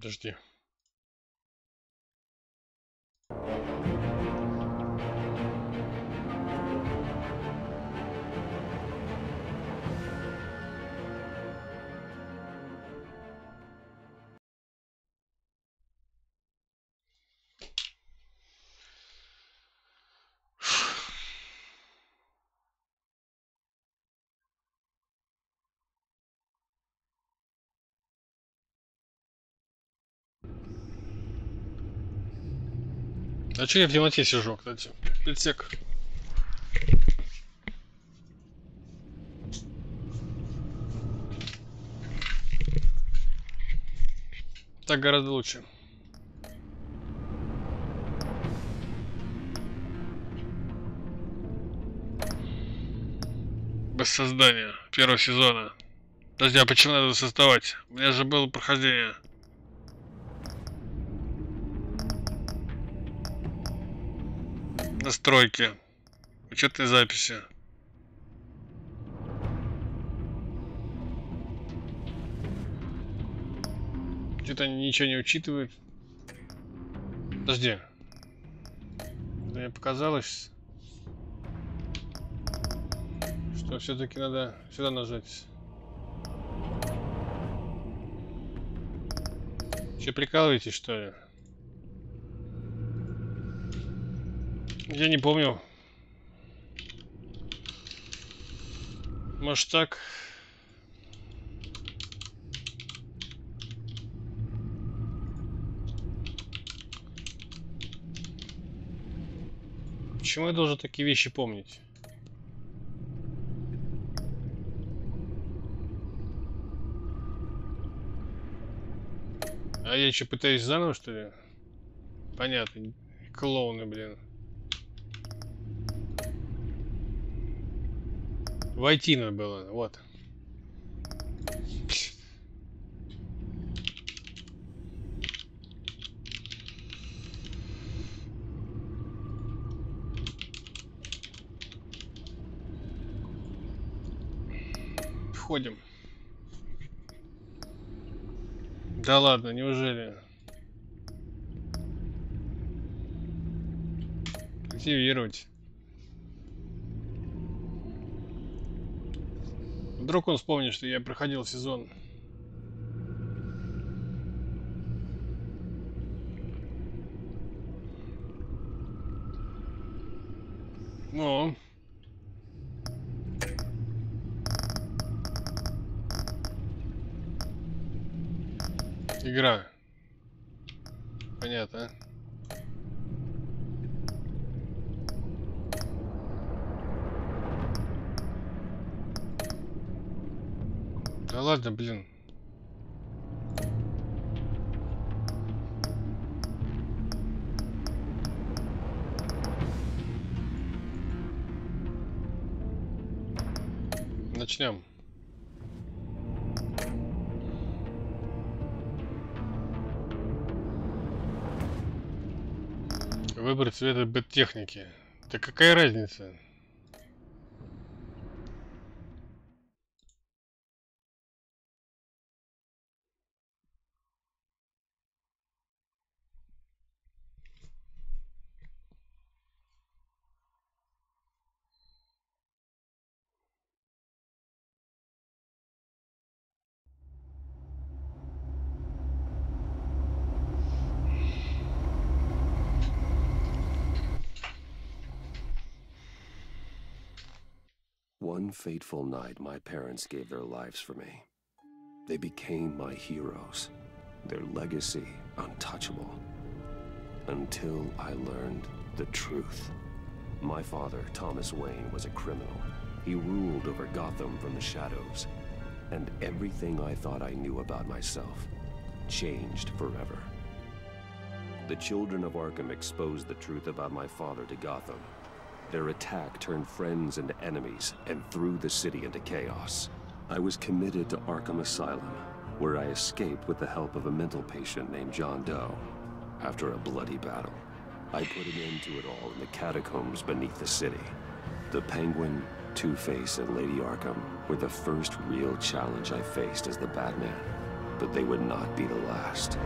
Подожди. А че я в темноте сижу, кстати? Предсек. Так гораздо лучше. Без создания первого сезона. Подожди, а почему надо создавать? У меня же было прохождение. Настройки. Учетные записи. Что-то они ничего не учитывают. Подожди. Мне показалось, что все-таки надо сюда нажать. Че, прикалываетесь, что ли? Я не помню. Может так? Почему я должен такие вещи помнить? А я что, пытаюсь заново, что ли? Понятно. Клоуны, блин. Войти надо было, вот. Входим. Да ладно, неужели? Активировать. Вдруг он вспомнит, что я проходил сезон. Ну. Игра. Понятно. Да ладно, блин. Начнем. Выбрать цвета бэт-техники. Да какая разница? One fateful night, my parents gave their lives for me. They became my heroes, their legacy untouchable. Until I learned the truth. My father, Thomas Wayne, was a criminal. He ruled over Gotham from the shadows. And everything I thought I knew about myself changed forever. The children of Arkham exposed the truth about my father to Gotham. Their attack turned friends into enemies and threw the city into chaos. I was committed to Arkham Asylum, where I escaped with the help of a mental patient named John Doe. After a bloody battle, I put an end to it all in the catacombs beneath the city. The Penguin, Two-Face, and Lady Arkham were the first real challenge I faced as the Batman. but they would not be the last.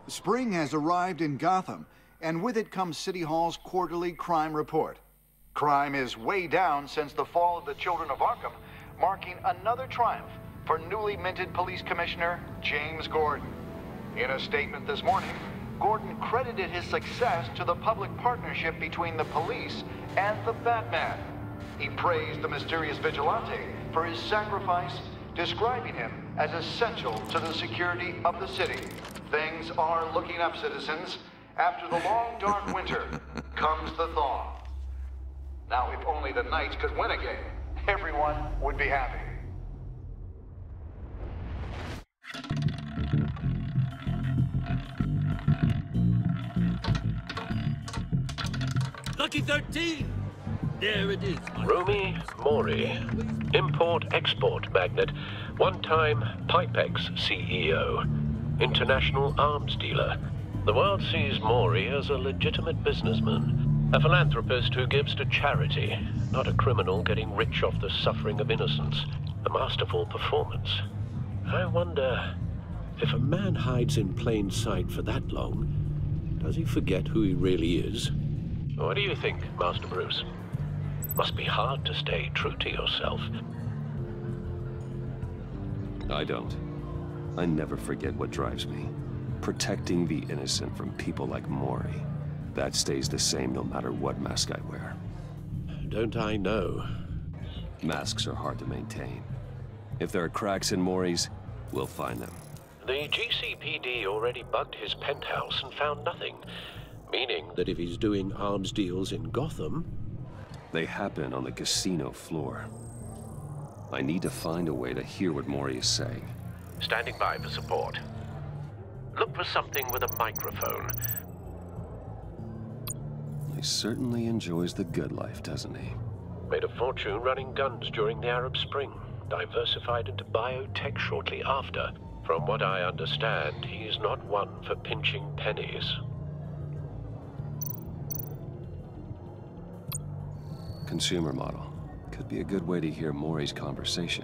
Spring has arrived in Gotham, and with it comes City Hall's quarterly crime report. Crime is way down since the fall of the Children of Arkham, marking another triumph for newly minted Police Commissioner James Gordon. In a statement this morning, Gordon credited his success to the public partnership between the police and the Batman. He praised the mysterious vigilante for his sacrifice, describing him as essential to the security of the city. Things are looking up, citizens. After the long, dark winter comes the thaw. Now, if only the Knights could win again, everyone would be happy. Lucky 13! There it is. Rumi Mori, import-export magnate, one-time Pipex CEO, international arms dealer. The world sees Mori as a legitimate businessman, a philanthropist who gives to charity, not a criminal getting rich off the suffering of innocence. A masterful performance. I wonder, if a man hides in plain sight for that long, does he forget who he really is? What do you think, Master Bruce? Must be hard to stay true to yourself. I don't. I never forget what drives me. Protecting the innocent from people like Mori. That stays the same no matter what mask I wear. Don't I know? Masks are hard to maintain. If there are cracks in Mori's, we'll find them. The GCPD already bugged his penthouse and found nothing. Meaning that if he's doing arms deals in Gotham... They happen on the casino floor. I need to find a way to hear what Mori is saying. Standing by for support. Look for something with a microphone. He certainly enjoys the good life, doesn't he? Made a fortune running guns during the Arab Spring. Diversified into biotech shortly after. From what I understand, he's not one for pinching pennies. Consumer model. Could be a good way to hear Mori's conversation.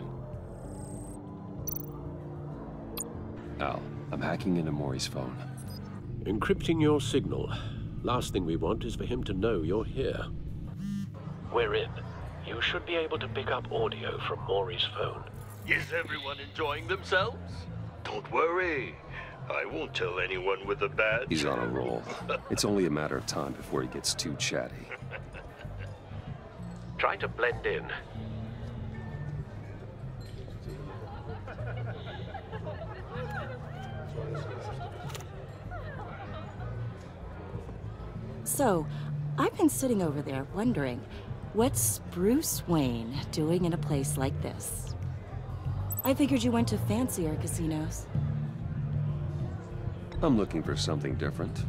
Al, I'm hacking into Mori's phone. Encrypting your signal. Last thing we want is for him to know you're here. We're in. You should be able to pick up audio from Mori's phone. Is everyone enjoying themselves? Don't worry. I won't tell anyone with a badge. He's on a roll. It's only a matter of time before he gets too chatty. Try to blend in. So, I've been sitting over there wondering, what's Bruce Wayne doing in a place like this? I figured you went to fancier casinos. I'm looking for something different.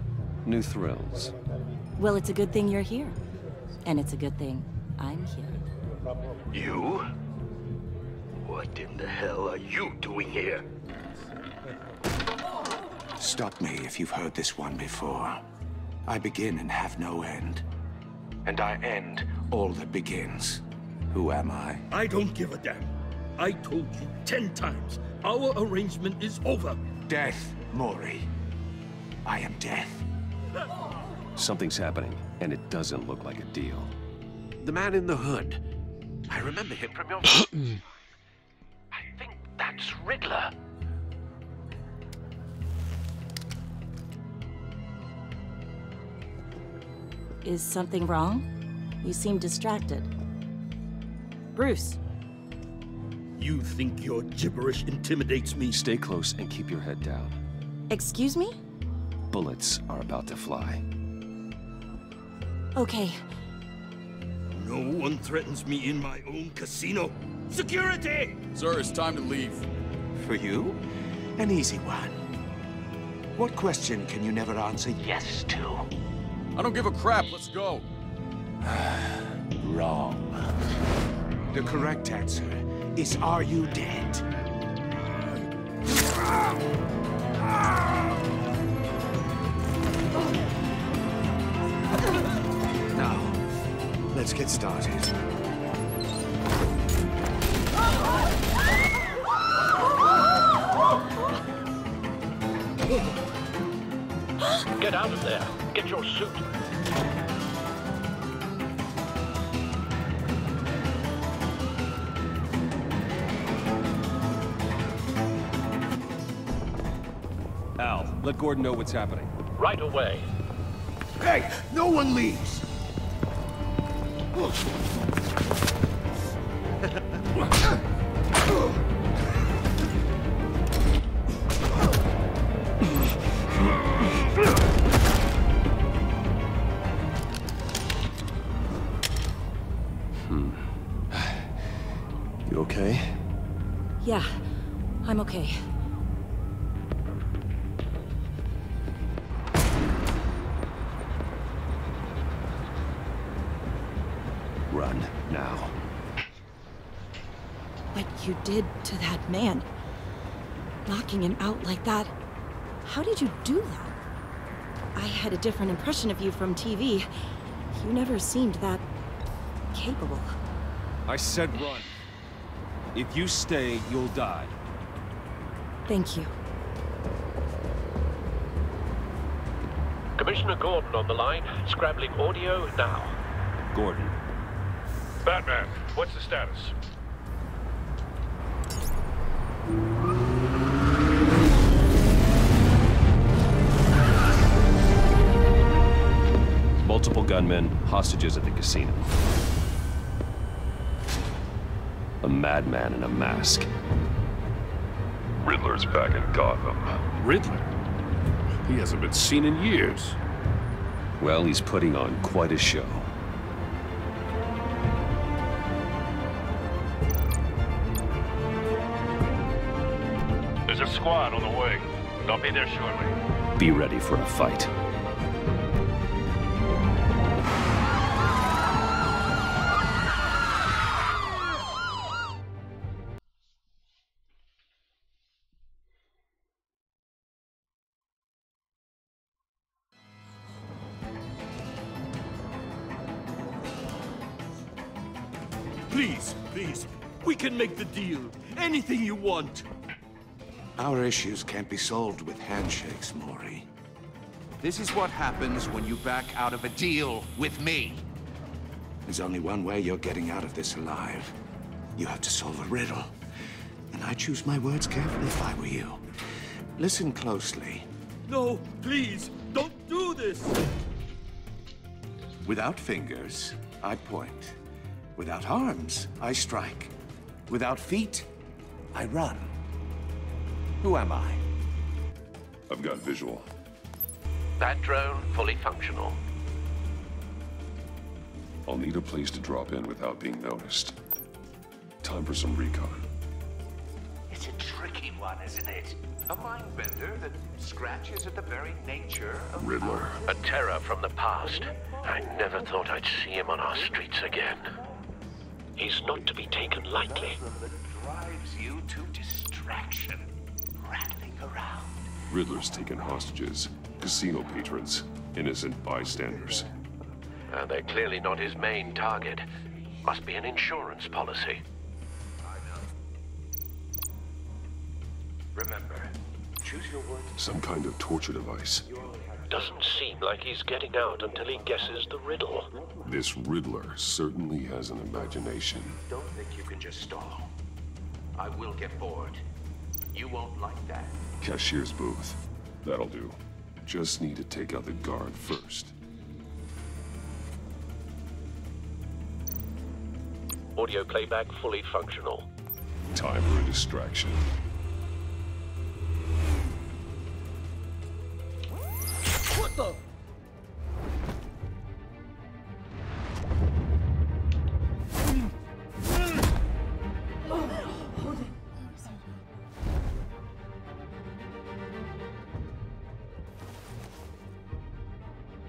New thrills. Well, it's a good thing you're here. And it's a good thing I'm here. You? What in the hell are you doing here? Stop me if you've heard this one before. I begin and have no end. And I end all that begins. Who am I? I don't give a damn. I told you 10 times. Our arrangement is over. Death, Mori. I am death. Something's happening, and it doesn't look like a deal. The man in the hood. I remember him from your... I think that's Riddler. Is something wrong? You seem distracted. Bruce. You think your gibberish intimidates me? Stay close and keep your head down. Excuse me? Bullets are about to fly. Okay. No one threatens me in my own casino. Security! Sir, it's time to leave. For you? An easy one. What question can you never answer yes to? I don't give a crap. Let's go. Wrong. The correct answer is, are you dead? Now, let's get started. Get out of there. Get your suit. Al, let Gordon know what's happening. Right away. Hey, no one leaves! You okay? Yeah, I'm okay. Run, now. What you did to that man, knocking him out like that, how did you do that? I had a different impression of you from TV. You never seemed that capable. I said run. If you stay, you'll die. Thank you. Commissioner Gordon on the line. Scrabbling audio now. Gordon. Batman, what's the status? Multiple gunmen, hostages at the casino. A madman in a mask. Riddler's back in Gotham. Riddler? He hasn't been seen in years. Well, he's putting on quite a show. There's a squad on the way. They'll be there shortly. Be ready for a fight. Please, we can make the deal. Anything you want. Our issues can't be solved with handshakes, Maury. This is what happens when you back out of a deal with me. There's only one way you're getting out of this alive. You have to solve a riddle. And I choose my words carefully if I were you. Listen closely. No, please, don't do this. Without fingers, I point. Without arms, I strike. Without feet, I run. Who am I? I've got visual. That drone fully functional. I'll need a place to drop in without being noticed. Time for some recon. It's a tricky one, isn't it? A mind bender that scratches at the very nature of Riddler. A terror from the past. I never thought I'd see him on our streets again. He's not to be taken lightly. that drives you to distraction, rattling around. Riddler's taken hostages, casino patrons, innocent bystanders. They're clearly not his main target. Must be an insurance policy. Remember, choose your words. Some kind of torture device. Doesn't seem like he's getting out until he guesses the riddle. This Riddler certainly has an imagination. Don't think you can just stall. I will get bored. You won't like that. Cashier's booth. That'll do. Just need to take out the guard first. Audio playback fully functional. Time for a distraction. What the?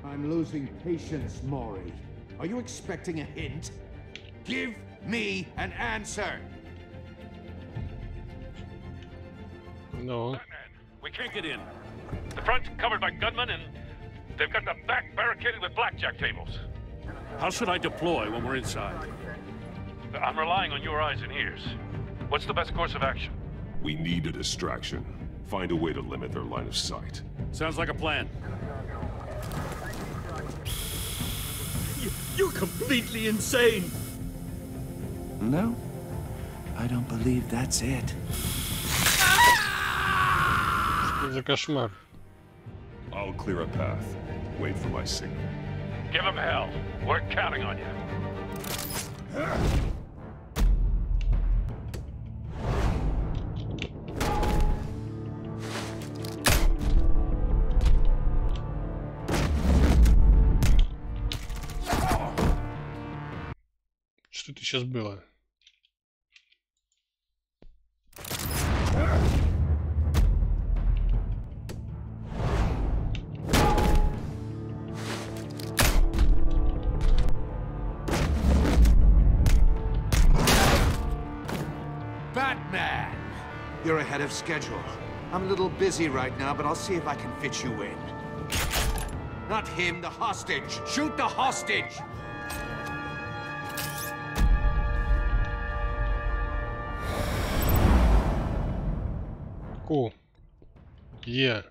I'm losing patience, Maury. Are you expecting a hint? Give me an answer! No. We can't get in. The front's covered by gunmen, and they've got the back barricaded with blackjack tables. How should I deploy when we're inside? I'm relying on your eyes and ears. What's the best course of action? We need a distraction. Find a way to limit their line of sight. Sounds like a plan. You're completely insane. No, I don't believe that's it. Что за кошмар? I'll clear a path. Wait for my signal. Give him hell. We're counting on you. Что это сейчас было? Batman! You're ahead of schedule. I'm a little busy right now, but I'll see if I can fit you in. Not him, the hostage! Shoot the hostage! Cool. Yeah.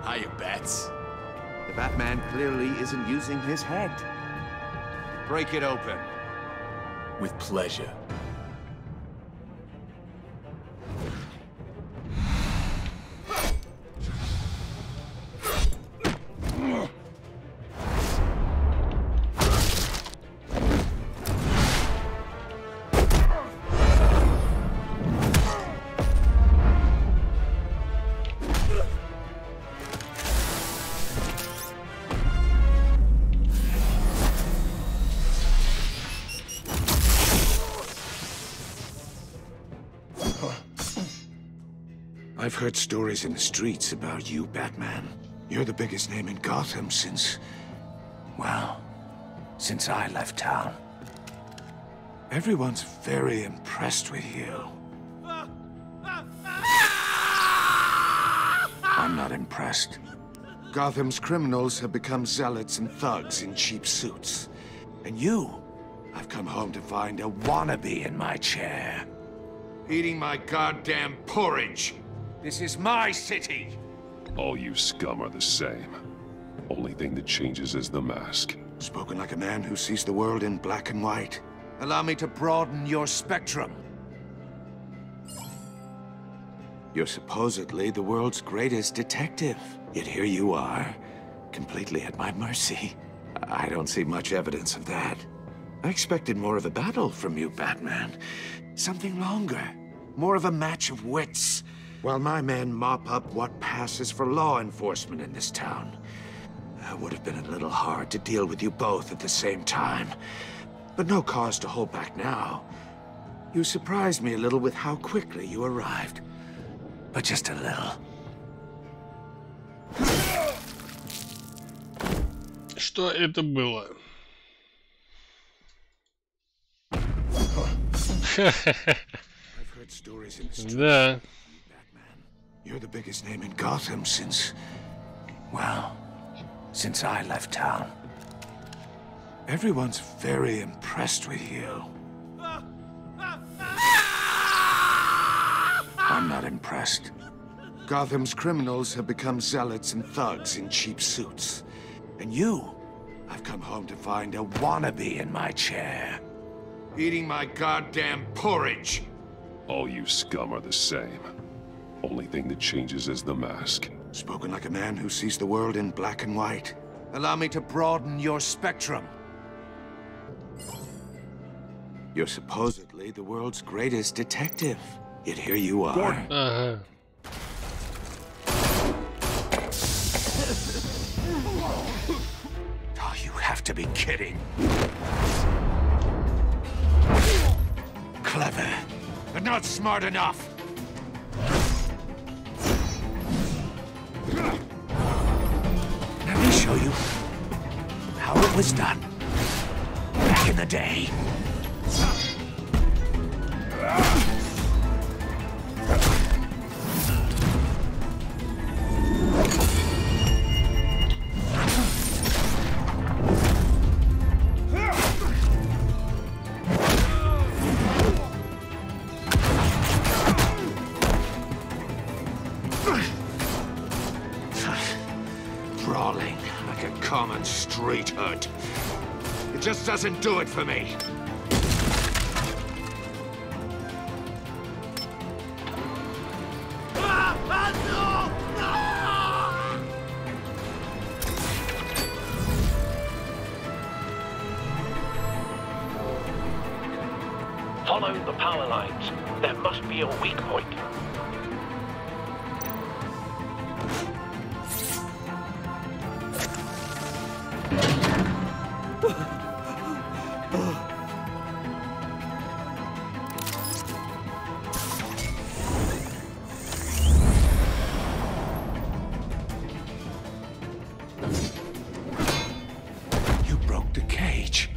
Hiya, Bats. The Batman clearly isn't using his head. Break it open. With pleasure. I've heard stories in the streets about you, Batman. You're the biggest name in Gotham since... well, since I left town. Everyone's very impressed with you. I'm not impressed. Gotham's criminals have become zealots and thugs in cheap suits. And you, I've come home to find a wannabe in my chair. Eating my goddamn porridge! This is my city! All you scum are the same. Only thing that changes is the mask. Spoken like a man who sees the world in black and white. Allow me to broaden your spectrum. You're supposedly the world's greatest detective. Yet here you are, completely at my mercy. I don't see much evidence of that. I expected more of a battle from you, Batman. Something longer. More of a match of wits. While my men mop up what passes for law enforcement in this town. It would have been a little hard to deal with you both at the same time. But no cause to hold back now. You surprised me a little with how quickly you arrived. But just a little. Что это было? Да. You're the biggest name in Gotham since... well, since I left town. Everyone's very impressed with you. I'm not impressed. Gotham's criminals have become zealots and thugs in cheap suits. And you, I've come home to find a wannabe in my chair. Eating my goddamn porridge! All you scum are the same. Only thing that changes is the mask. Spoken like a man who sees the world in black and white. Allow me to broaden your spectrum. You're supposedly the world's greatest detective. Yet here you are. Ага. Oh, you have to be kidding. Clever, but not smart enough. Let me show you how it was done back in the day. like a common street hood. It just doesn't do it for me. Follow the power lines. There must be a weak point. You broke the cage.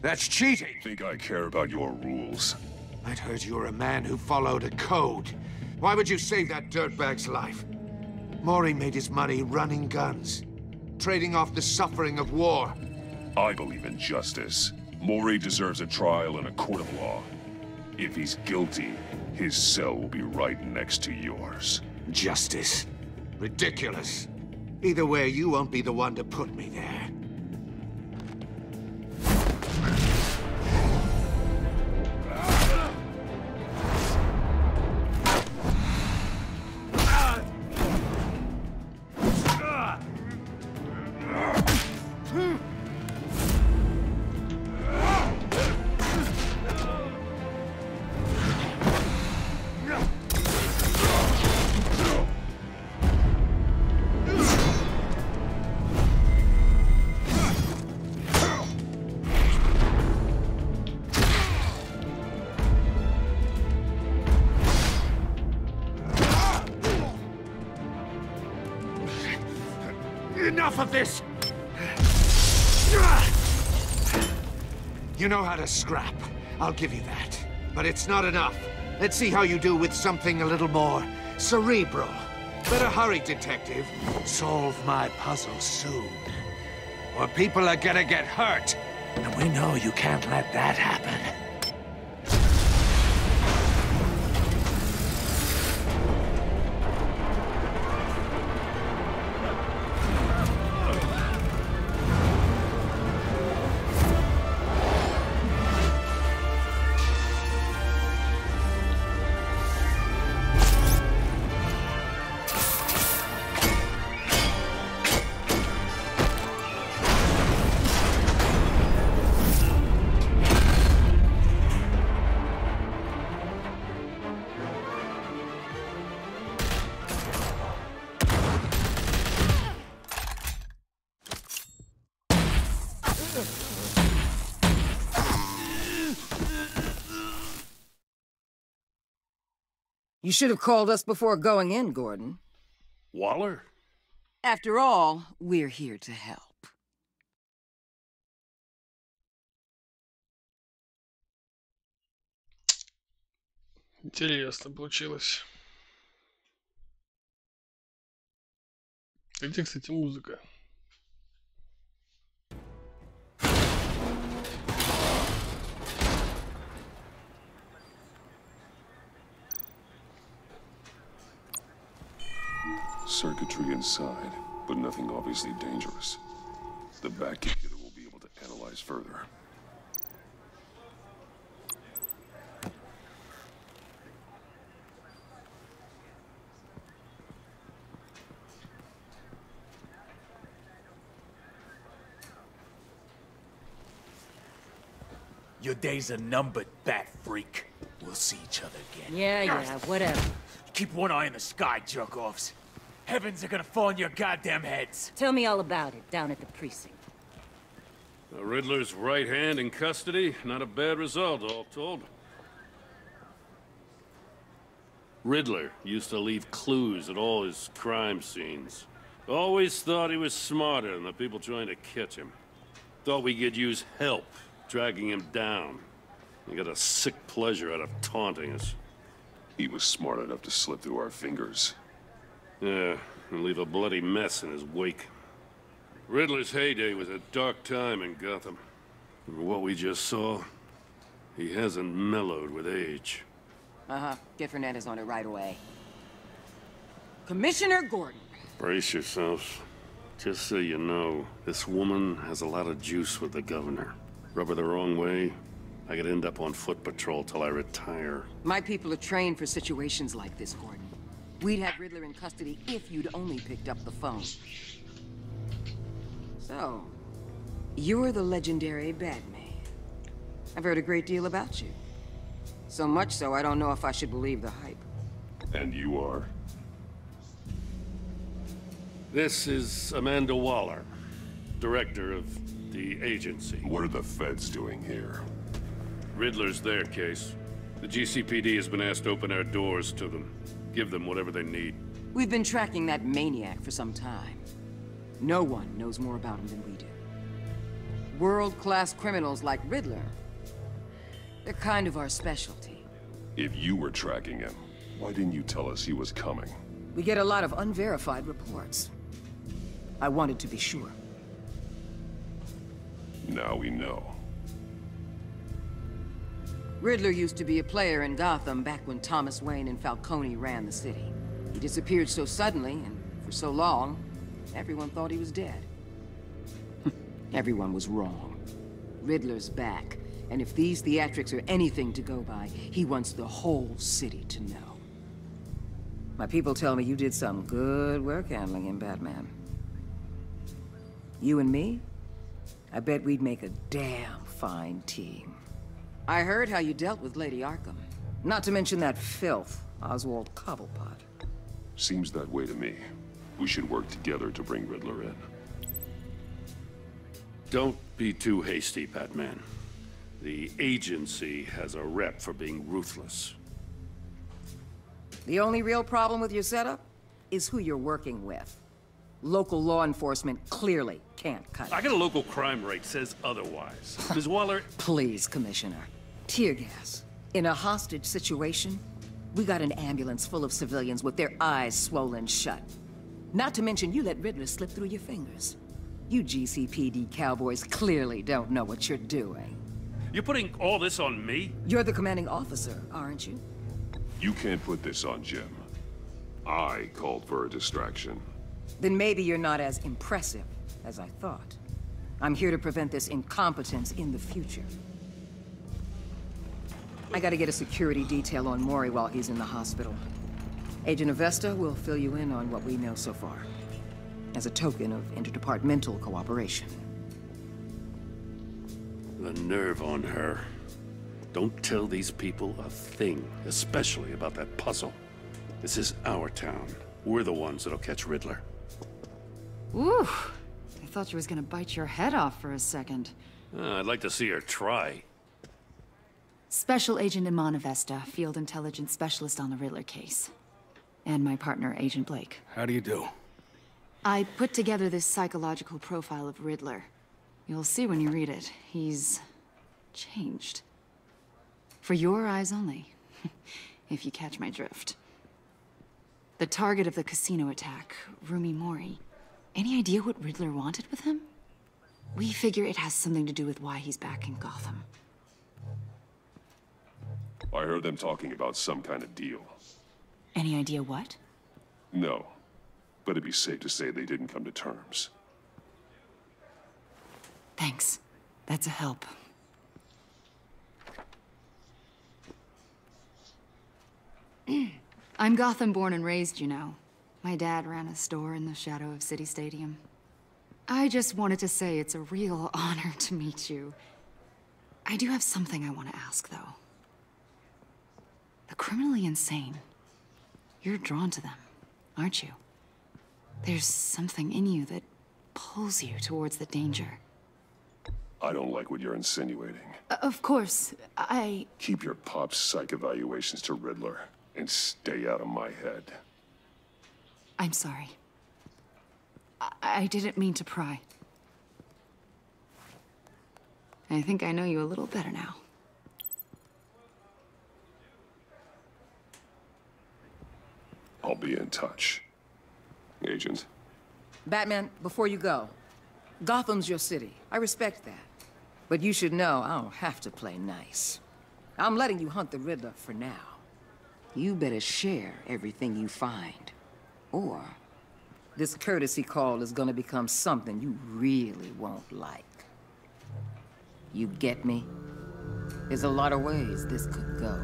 That's cheating. Think I care about your rules? I'd heard you were a man who followed a code. Why would you save that dirtbag's life? Maury made his money running guns, trading off the suffering of war. I believe in justice. Maury deserves a trial in a court of law. If he's guilty, his cell will be right next to yours. Justice? Ridiculous. Either way, you won't be the one to put me there. Enough of this! You know how to scrap. I'll give you that. But it's not enough. Let's see how you do with something a little more cerebral. Better hurry, detective. Solve my puzzle soon. Or people are gonna get hurt. And we know you can't let that happen. You should have called us before going in, Gordon. Waller? After all, we're here to help. Интересно получилось. Где, кстати, музыка? Circuitry inside, but nothing obviously dangerous. The back computer will be able to analyze further. Your days are numbered, bat freak. We'll see each other again. Yeah, whatever. Keep one eye in the sky, jerk-offs. Heavens are gonna fall on your goddamn heads. Tell me all about it down at the precinct. The Riddler's right hand in custody. Not a bad result, all told. Riddler used to leave clues at all his crime scenes. Always thought he was smarter than the people trying to catch him. Thought we could use help dragging him down. He got a sick pleasure out of taunting us. He was smart enough to slip through our fingers. Yeah, and leave a bloody mess in his wake. Riddler's heyday was a dark time in Gotham. For what we just saw, he hasn't mellowed with age. Uh-huh. Get Fernandez on it right away. Commissioner Gordon. Brace yourselves. Just so you know, this woman has a lot of juice with the governor. Rub her the wrong way, I could end up on foot patrol till I retire. My people are trained for situations like this, Gordon. We'd have Riddler in custody if you'd only picked up the phone. So, you're the legendary Batman. I've heard a great deal about you. So much so, I don't know if I should believe the hype. And you are? This is Amanda Waller, director of the agency. What are the feds doing here? Riddler's their case. The GCPD has been asked to open our doors to them. Give them whatever they need. We've been tracking that maniac for some time. No one knows more about him than we do. World-class criminals like Riddler, they're kind of our specialty. If you were tracking him, why didn't you tell us he was coming? We get a lot of unverified reports. I wanted to be sure. Now we know. Riddler used to be a player in Gotham back when Thomas Wayne and Falcone ran the city. He disappeared so suddenly and for so long, everyone thought he was dead. Everyone was wrong. Riddler's back, and if these theatrics are anything to go by, he wants the whole city to know. My people tell me you did some good work handling him, Batman. You and me? I bet we'd make a damn fine team. I heard how you dealt with Lady Arkham. Not to mention that filth, Oswald Cobblepot. Seems that way to me. We should work together to bring Riddler in. Don't be too hasty, Batman. The agency has a rep for being ruthless. The only real problem with your setup is who you're working with. Local law enforcement clearly can't cut it. I got a local crime rate says otherwise. Ms. Waller... Please, Commissioner. Tear gas. In a hostage situation, we got an ambulance full of civilians with their eyes swollen shut. Not to mention you let Riddler slip through your fingers. You GCPD cowboys clearly don't know what you're doing. You're putting all this on me? You're the commanding officer, aren't you? You can't put this on Jim. I called for a distraction. Then maybe you're not as impressive as I thought. I'm here to prevent this incompetence in the future. I gotta get a security detail on Maury while he's in the hospital. Agent Avesta will fill you in on what we know so far, as a token of interdepartmental cooperation. The nerve on her. Don't tell these people a thing, especially about that puzzle. This is our town. We're the ones that'll catch Riddler. Ooh, I thought you was gonna bite your head off for a second. I'd like to see her try. Special Agent Iman Avesta, Field Intelligence Specialist on the Riddler case. And my partner, Agent Blake. How do you do? I put together this psychological profile of Riddler. You'll see when you read it. He's changed. For your eyes only, if you catch my drift. The target of the casino attack, Rumi Mori. Any idea what Riddler wanted with him? We figure it has something to do with why he's back in Gotham. I heard them talking about some kind of deal. Any idea what? No, but it'd be safe to say they didn't come to terms. Thanks. That's a help. I'm Gotham born and raised, you know. My dad ran a store in the shadow of City Stadium. I just wanted to say it's a real honor to meet you. I do have something I want to ask, though. The criminally insane. You're drawn to them, aren't you? There's something in you that pulls you towards the danger. I don't like what you're insinuating. Of course, I... Keep your pop psych evaluations to Riddler, and stay out of my head. I'm sorry. I didn't mean to pry. I think I know you a little better now. I'll be in touch. Agent. Batman, before you go, Gotham's your city. I respect that. But you should know I don't have to play nice. I'm letting you hunt the Riddler for now. You better share everything you find, or This courtesy call is gonna become something you really won't like. You get me? There's a lot of ways this could go.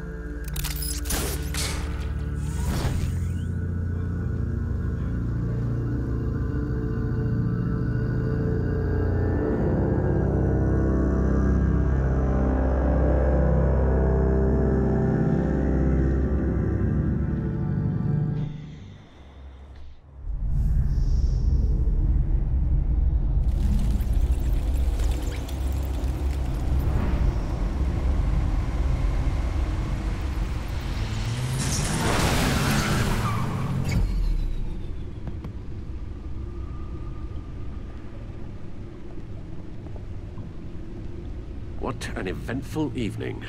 What an eventful evening.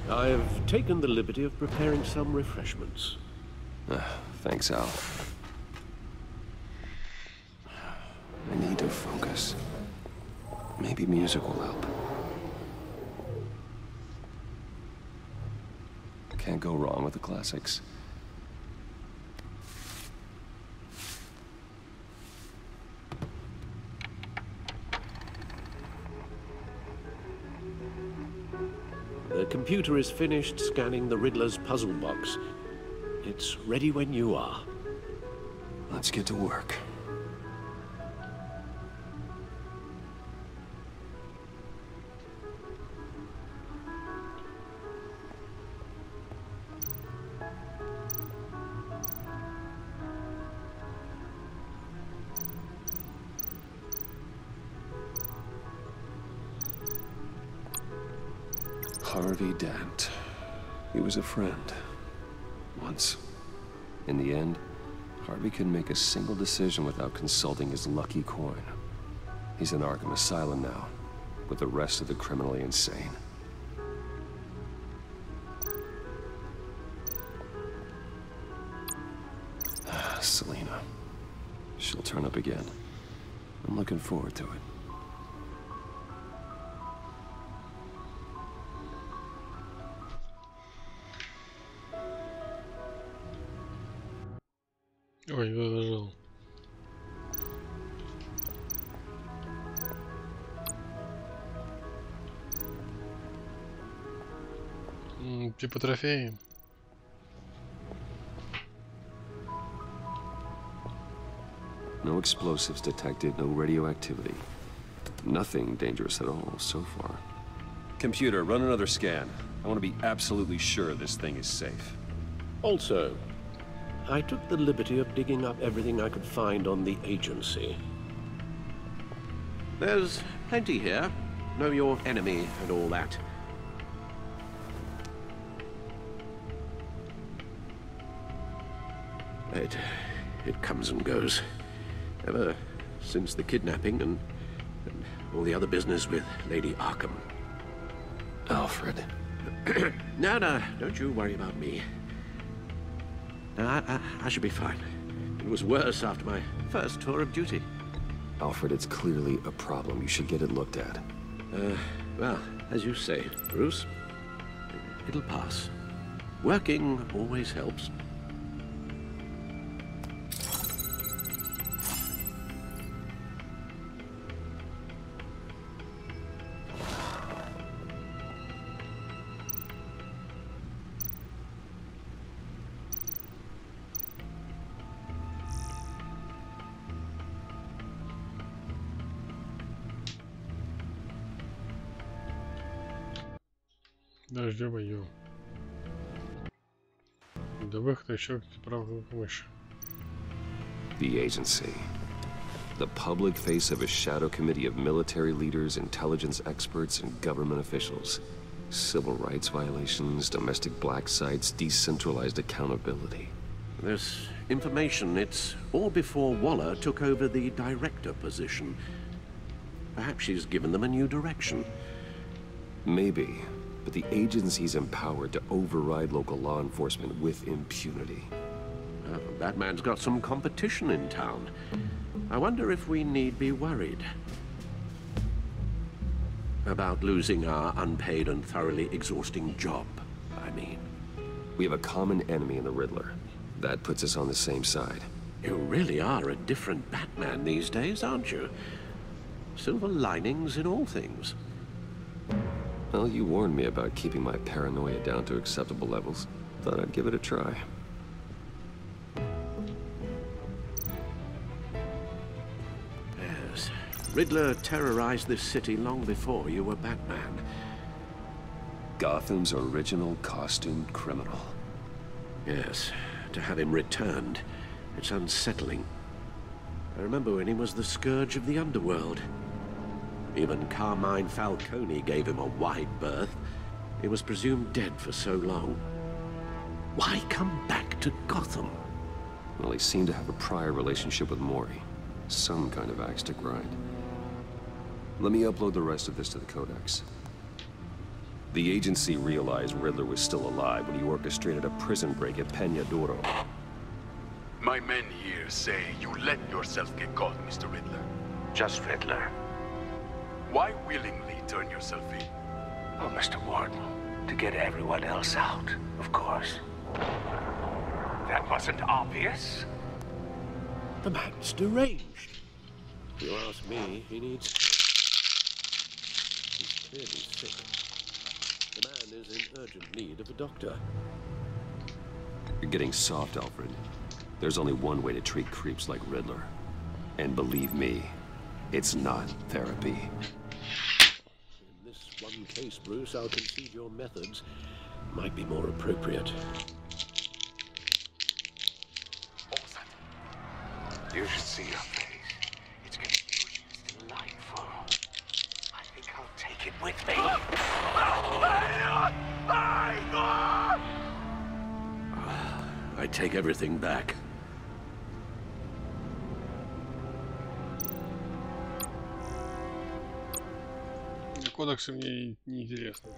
I've taken the liberty of preparing some refreshments. Thanks, Al. I need to focus. Maybe music will help. Can't go wrong with the classics. The computer is finished scanning the Riddler's puzzle box. It's ready when you are. Let's get to work. Harvey Dent. He was a friend. Once. In the end, Harvey couldn't make a single decision without consulting his lucky coin. He's in Arkham Asylum now, with the rest of the criminally insane. Selena. She'll turn up again. I'm looking forward to it. Ой, выложил. Типа трофеи. No explosives detected, no radioactivity. Nothing dangerous at all so far. Computer, run another scan. I want to be absolutely sure this thing is safe. Also, I took the liberty of digging up everything I could find on the agency. There's plenty here. Know your enemy and all that. It comes and goes. Ever since the kidnapping and all the other business with Lady Arkham. Alfred. No, don't you worry about me. I should be fine. It was worse after my first tour of duty. Alfred, it's clearly a problem. You should get it looked at. Well, as you say, Bruce, it'll pass. Working always helps. Дождем ее. До выхода еще правой мыши. The agency. The public face of a shadow committee of military leaders, intelligence experts, and government officials. Civil rights violations, domestic black sites, decentralized accountability. This information, it's all before Waller took over the director position. Perhaps she's given them a new direction. Maybe. But the agency's empowered to override local law enforcement with impunity. Batman's got some competition in town. I wonder if we need be worried about losing our unpaid and thoroughly exhausting job, I mean. We have a common enemy in the Riddler. That puts us on the same side. You really are a different Batman these days, aren't you? Silver linings in all things. Well, you warned me about keeping my paranoia down to acceptable levels. Thought I'd give it a try. Yes. Riddler terrorized this city long before you were Batman. Gotham's original costumed criminal. Yes. To have him returned, it's unsettling. I remember when he was the scourge of the underworld. Even Carmine Falcone gave him a wide berth. He was presumed dead for so long. Why come back to Gotham? Well, he seemed to have a prior relationship with Mori. Some kind of axe to grind. Let me upload the rest of this to the Codex. The agency realized Riddler was still alive when he orchestrated a prison break at Peñadoro. My men here say you let yourself get caught, Mr. Riddler. Just Riddler. Why willingly turn yourself in? Oh, Mr. Warden, to get everyone else out, of course. That wasn't obvious. The man's deranged. If you ask me, he needs help. He's clearly sick. The man is in urgent need of a doctor. You're getting soft, Alfred. There's only one way to treat creeps like Riddler. And believe me, it's not therapy. In this one case, Bruce, I'll concede your methods might be more appropriate. You should see your face. It's confusion. It's delightful. I think I'll take it with me. I take everything back. Кодексы мне не интересны.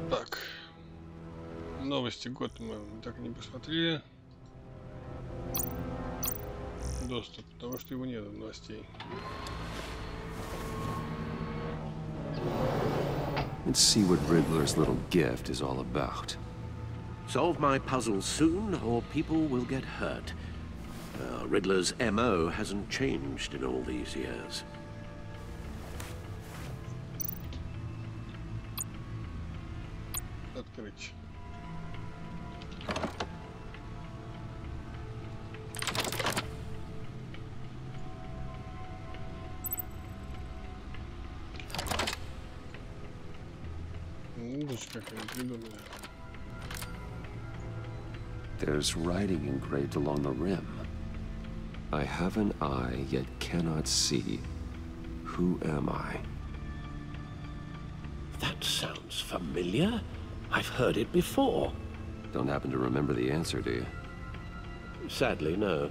Так. Новости Готэма мы так и не посмотрели. Доступ, потому что его нет новостей. Let's see what Riddler's little gift is all about. Solve my puzzle soon, or people will get hurt. Riddler's MO hasn't changed in all these years. Открыть. There's writing engraved along the rim. I have an eye, yet cannot see. Who am I? That sounds familiar. I've heard it before. Don't happen to remember the answer, do you? Sadly, no.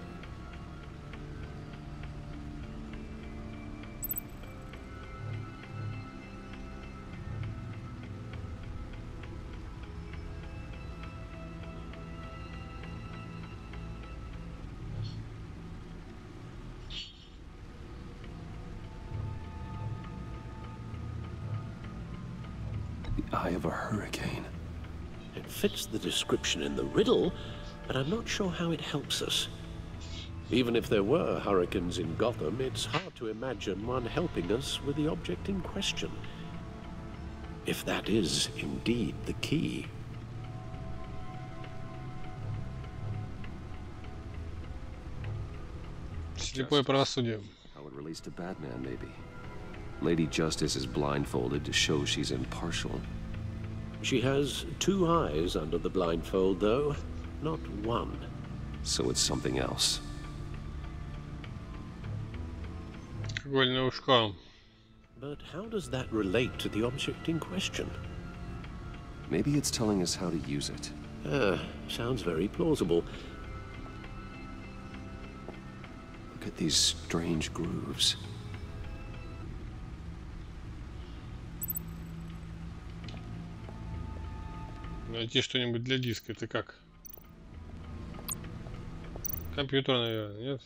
The eye of a hurricane. It fits the description in the riddle, but I'm not sure how it helps us. Even if there were hurricanes in Gotham, it's hard to imagine one helping us with the object in question. If that is indeed the key. Слепое правосудие. I would release to Batman, maybe. Lady Justice is blindfolded to show she's impartial. She has two eyes under the blindfold, though, not one. So it's something else. Игольное ушко. But how does that relate to the object in question? Maybe it's telling us how to use it. Sounds very plausible. Look at these strange grooves. Найти что-нибудь для диска, это как? Компьютер, наверное, нет?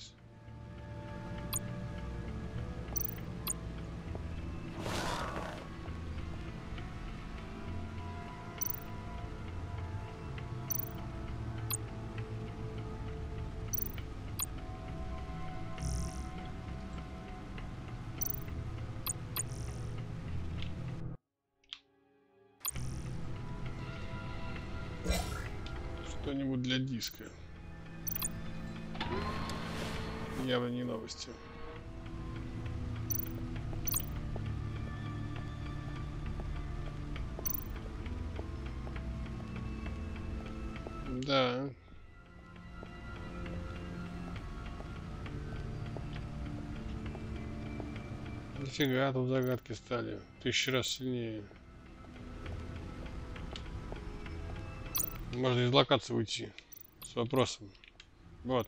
Что-нибудь для диска. Явно не новости. Да. Нифига, тут загадки стали 1000 раз сильнее. Можно из локации уйти с вопросом. Вот.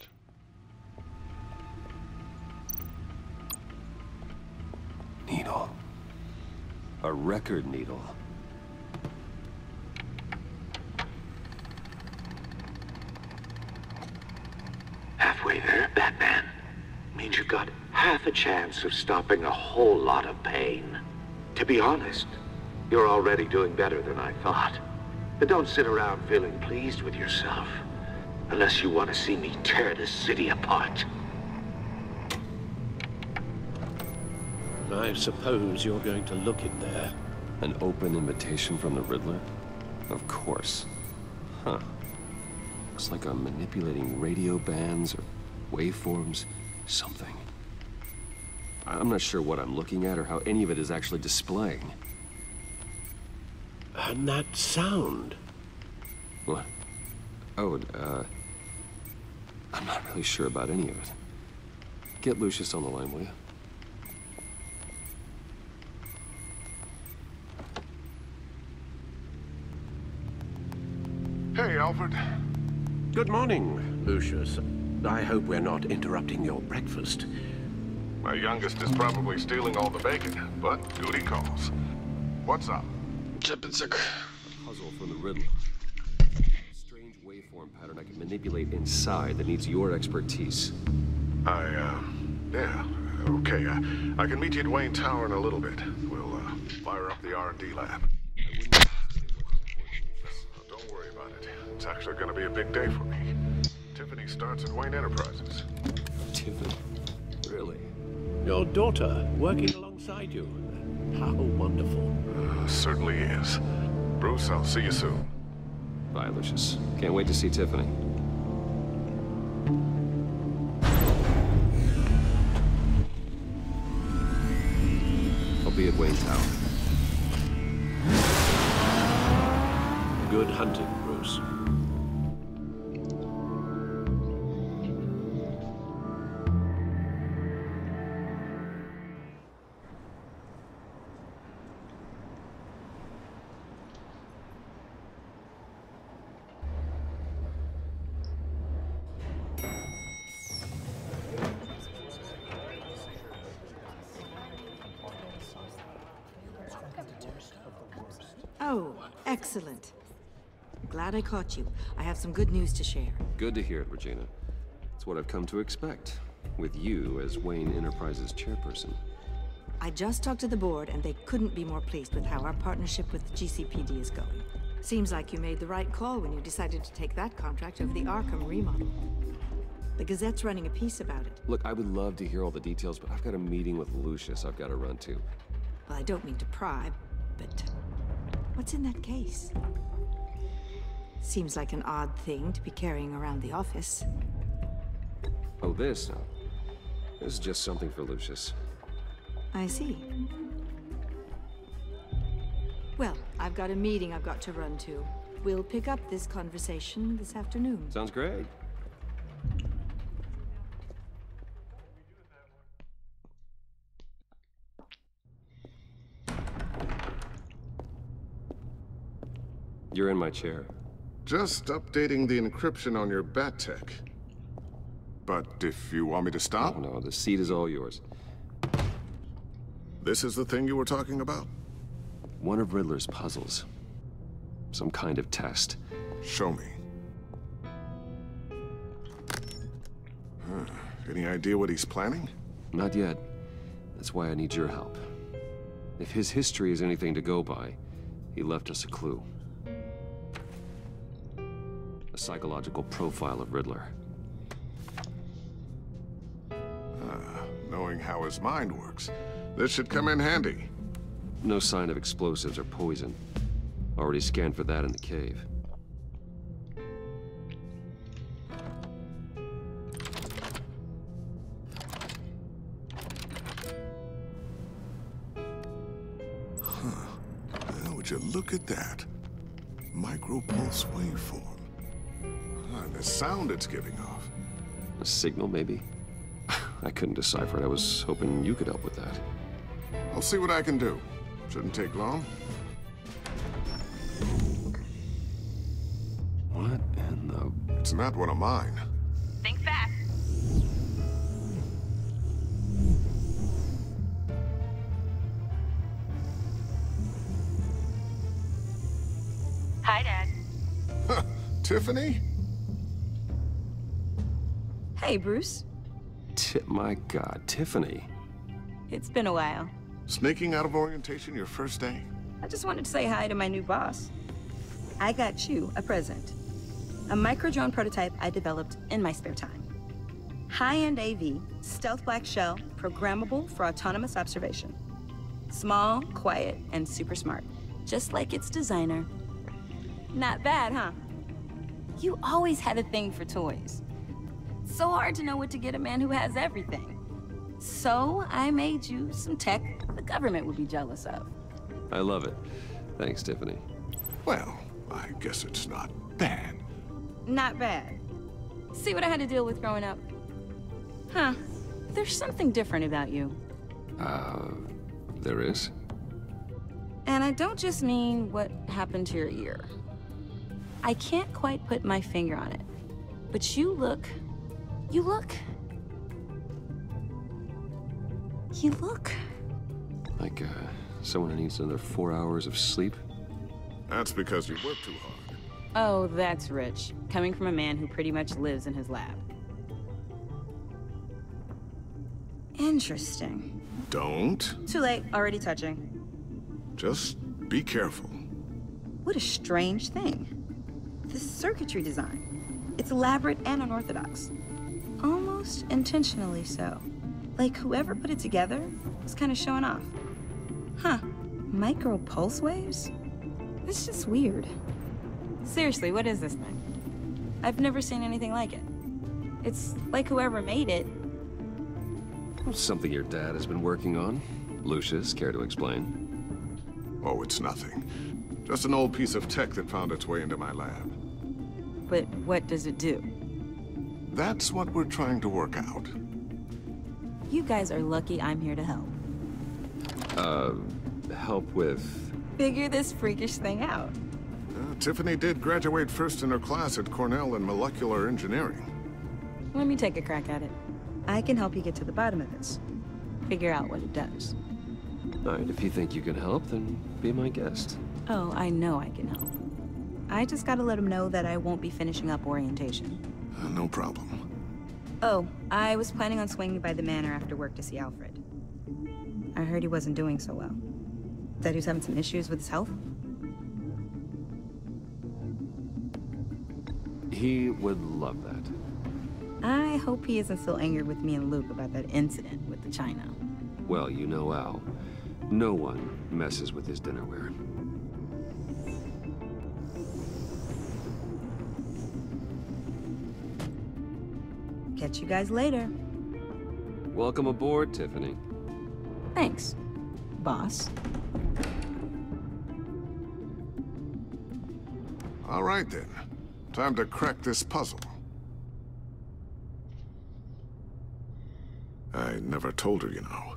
Needle. A record needle. Halfway there, Batman. Means you've got half a chance of stopping a whole lot of pain. To be honest, you're already doing better than I thought. But don't sit around feeling pleased with yourself. Unless you want to see me tear this city apart. I suppose you're going to look in there. An open invitation from the Riddler? Of course. Huh. Looks like I'm manipulating radio bands or waveforms, something. I'm not sure what I'm looking at or how any of it is actually displaying. And that sound? What? Oh, I'm not really sure about any of it. Get Lucius on the line, will you? Hey, Alfred. Good morning, Lucius. I hope we're not interrupting your breakfast. My youngest is probably stealing all the bacon, but duty calls. What's up? Puzzle from the Riddler. Strange waveform pattern I can manipulate inside that needs your expertise. Yeah, okay. I can meet you at Wayne Tower in a little bit. We'll, fire up the R&D lab. Don't worry about it. It's actually gonna be a big day for me. Tiffany starts at Wayne Enterprises. Tiffany? Really? Your daughter working alongside you. How wonderful. Certainly is. Bruce, I'll see you soon. Bye, Lucius. Can't wait to see Tiffany. I'll be at Wayne Tower. Good hunting, Bruce. Oh, excellent. Glad I caught you. I have some good news to share. Good to hear it, Regina. It's what I've come to expect, with you as Wayne Enterprises chairperson. I just talked to the board, and they couldn't be more pleased with how our partnership with GCPD is going. Seems like you made the right call when you decided to take that contract over the Arkham remodel. The Gazette's running a piece about it. Look, I would love to hear all the details, but I've got a meeting with Lucius I've got to run to. Well, I don't mean to pry, but what's in that case? Seems like an odd thing to be carrying around the office. Oh, this? No. This is just something for Lucius. I see. Well, I've got a meeting I've got to run to. We'll pick up this conversation this afternoon. Sounds great. You're in my chair. Just updating the encryption on your bat tech. But if you want me to stop? Oh, no, the seat is all yours. This is the thing you were talking about? One of Riddler's puzzles. Some kind of test. Show me. Any idea what he's planning? Not yet. That's why I need your help. If his history is anything to go by, he left us a clue. A psychological profile of Riddler. Knowing how his mind works, this should come in handy. No sign of explosives or poison. Already scanned for that in the cave. you look at that? Micropulse waveform. And the sound it's giving off. A signal, maybe? I couldn't decipher it. I was hoping you could help with that. I'll see what I can do. Shouldn't take long. What in the... It's not one of mine. Think fast. Hi, Dad. Tiffany? Hey, Bruce. My God, Tiffany. It's been a while. Sneaking out of orientation your first day? I just wanted to say hi to my new boss. I got you a present. A micro-drone prototype I developed in my spare time. High-end AV, stealth black shell, programmable for autonomous observation. Small, quiet, and super smart. Just like its designer. Not bad, huh? You always had a thing for toys. So hard to know what to get a man who has everything. So I made you some tech the government would be jealous of. I love it. Thanks, Tiffany. Well, I guess it's not bad. Not bad. See what I had to deal with growing up? Huh. There's something different about you. There is? And I don't just mean what happened to your ear. I can't quite put my finger on it. But you look... Like, someone who needs another 4 hours of sleep? That's because you work too hard. Oh, that's rich. Coming from a man who pretty much lives in his lab. Interesting. Don't. Too late, already touching. Just be careful. What a strange thing. The circuitry design. It's elaborate and unorthodox. Almost intentionally so. Like whoever put it together was kind of showing off. Huh. Micro pulse waves? It's just weird. Seriously, what is this thing? I've never seen anything like it. It's like whoever made it. Something your dad has been working on. Lucius, care to explain? Oh, it's nothing. Just an old piece of tech that found its way into my lab. But what does it do? That's what we're trying to work out. You guys are lucky I'm here to help. Help with... Figure this freakish thing out. Tiffany did graduate first in her class at Cornell in molecular engineering. Let me take a crack at it. I can help you get to the bottom of this. Figure out what it does. All right, if you think you can help, then be my guest. Oh, I know I can help. I just gotta let him know that I won't be finishing up orientation. No problem. Oh, I was planning on swinging by the manor after work to see Alfred. I heard he wasn't doing so well. That he was having some issues with his health? He would love that. I hope he isn't still angered with me and Luke about that incident with the china. Well, you know Al. No one messes with his dinnerware. Catch you guys later. Welcome aboard, Tiffany. Thanks, boss. All right, then. Time to crack this puzzle. I never told her, you know.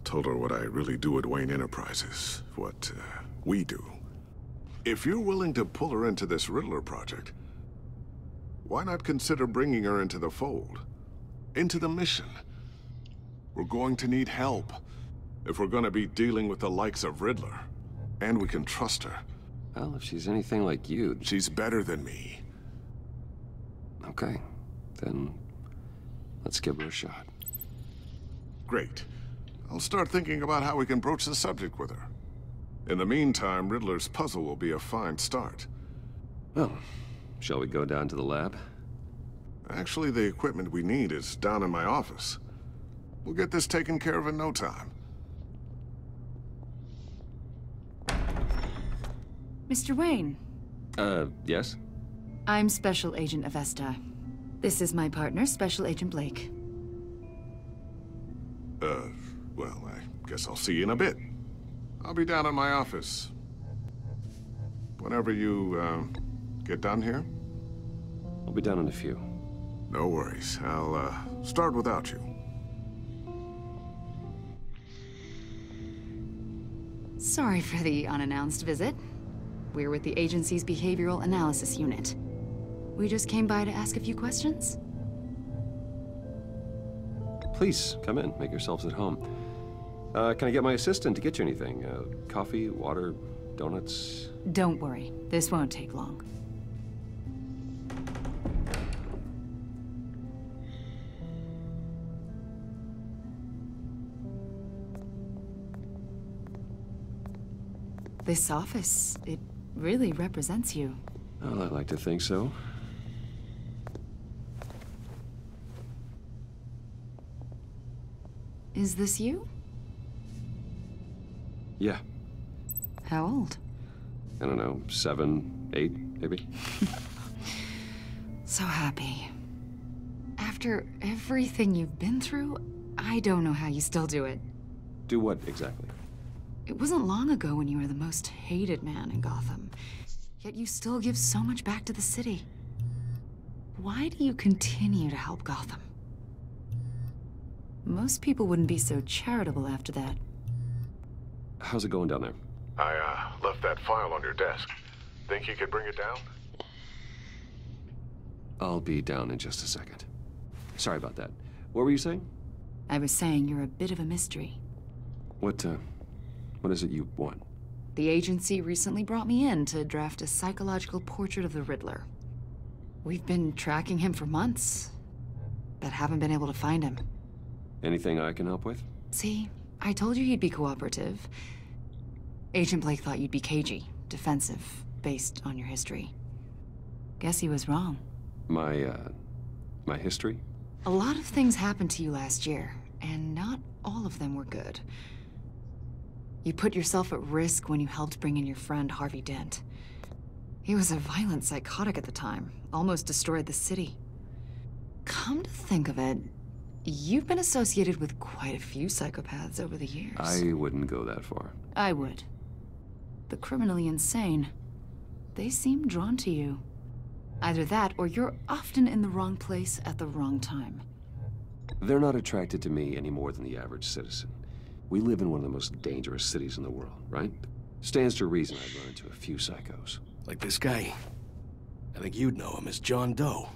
Told her what I really do at Wayne Enterprises. What, we do. If you're willing to pull her into this Riddler project, why not consider bringing her into the fold? Into the mission? We're going to need help if we're going to be dealing with the likes of Riddler. And we can trust her. Well, if she's anything like you... She's better than me. Okay. Then let's give her a shot. Great. I'll start thinking about how we can broach the subject with her. In the meantime, Riddler's puzzle will be a fine start. Well, shall we go down to the lab? Actually, the equipment we need is down in my office. We'll get this taken care of in no time. Mr. Wayne. Yes? I'm Special Agent Avesta. This is my partner, Special Agent Blake. Well, I guess I'll see you in a bit. I'll be down in my office. whenever you, get done here? I'll be down in a few. No worries. I'll, start without you. Sorry for the unannounced visit. We're with the agency's behavioral analysis unit. We just came by to ask a few questions. Please, come in. Make yourselves at home. Can I get my assistant to get you anything? Coffee, water, donuts? Don't worry. This won't take long. This office, it really represents you. Well, I like to think so. Is this you? Yeah. How old? I don't know, 7, 8, maybe? So happy. After everything you've been through, I don't know how you still do it. Do what, exactly? It wasn't long ago when you were the most hated man in Gotham. Yet you still give so much back to the city. Why do you continue to help Gotham? Most people wouldn't be so charitable after that. How's it going down there? I, left that file on your desk. Think you could bring it down? I'll be down in just a second. Sorry about that. What were you saying? I was saying you're a bit of a mystery. What is it you want? The agency recently brought me in to draft a psychological portrait of the Riddler. We've been tracking him for months, but haven't been able to find him. Anything I can help with? See, I told you he'd be cooperative. Agent Blake thought you'd be cagey, defensive, based on your history. Guess he was wrong. My history? A lot of things happened to you last year, and not all of them were good. You put yourself at risk when you helped bring in your friend Harvey Dent. He was a violent psychotic at the time, almost destroyed the city. Come to think of it, you've been associated with quite a few psychopaths over the years. I wouldn't go that far. I would. The criminally insane. They seem drawn to you. Either that, or you're often in the wrong place at the wrong time. They're not attracted to me any more than the average citizen. We live in one of the most dangerous cities in the world, right? Stands to reason I'd run into a few psychos. Like this guy. I think you'd know him as John Doe.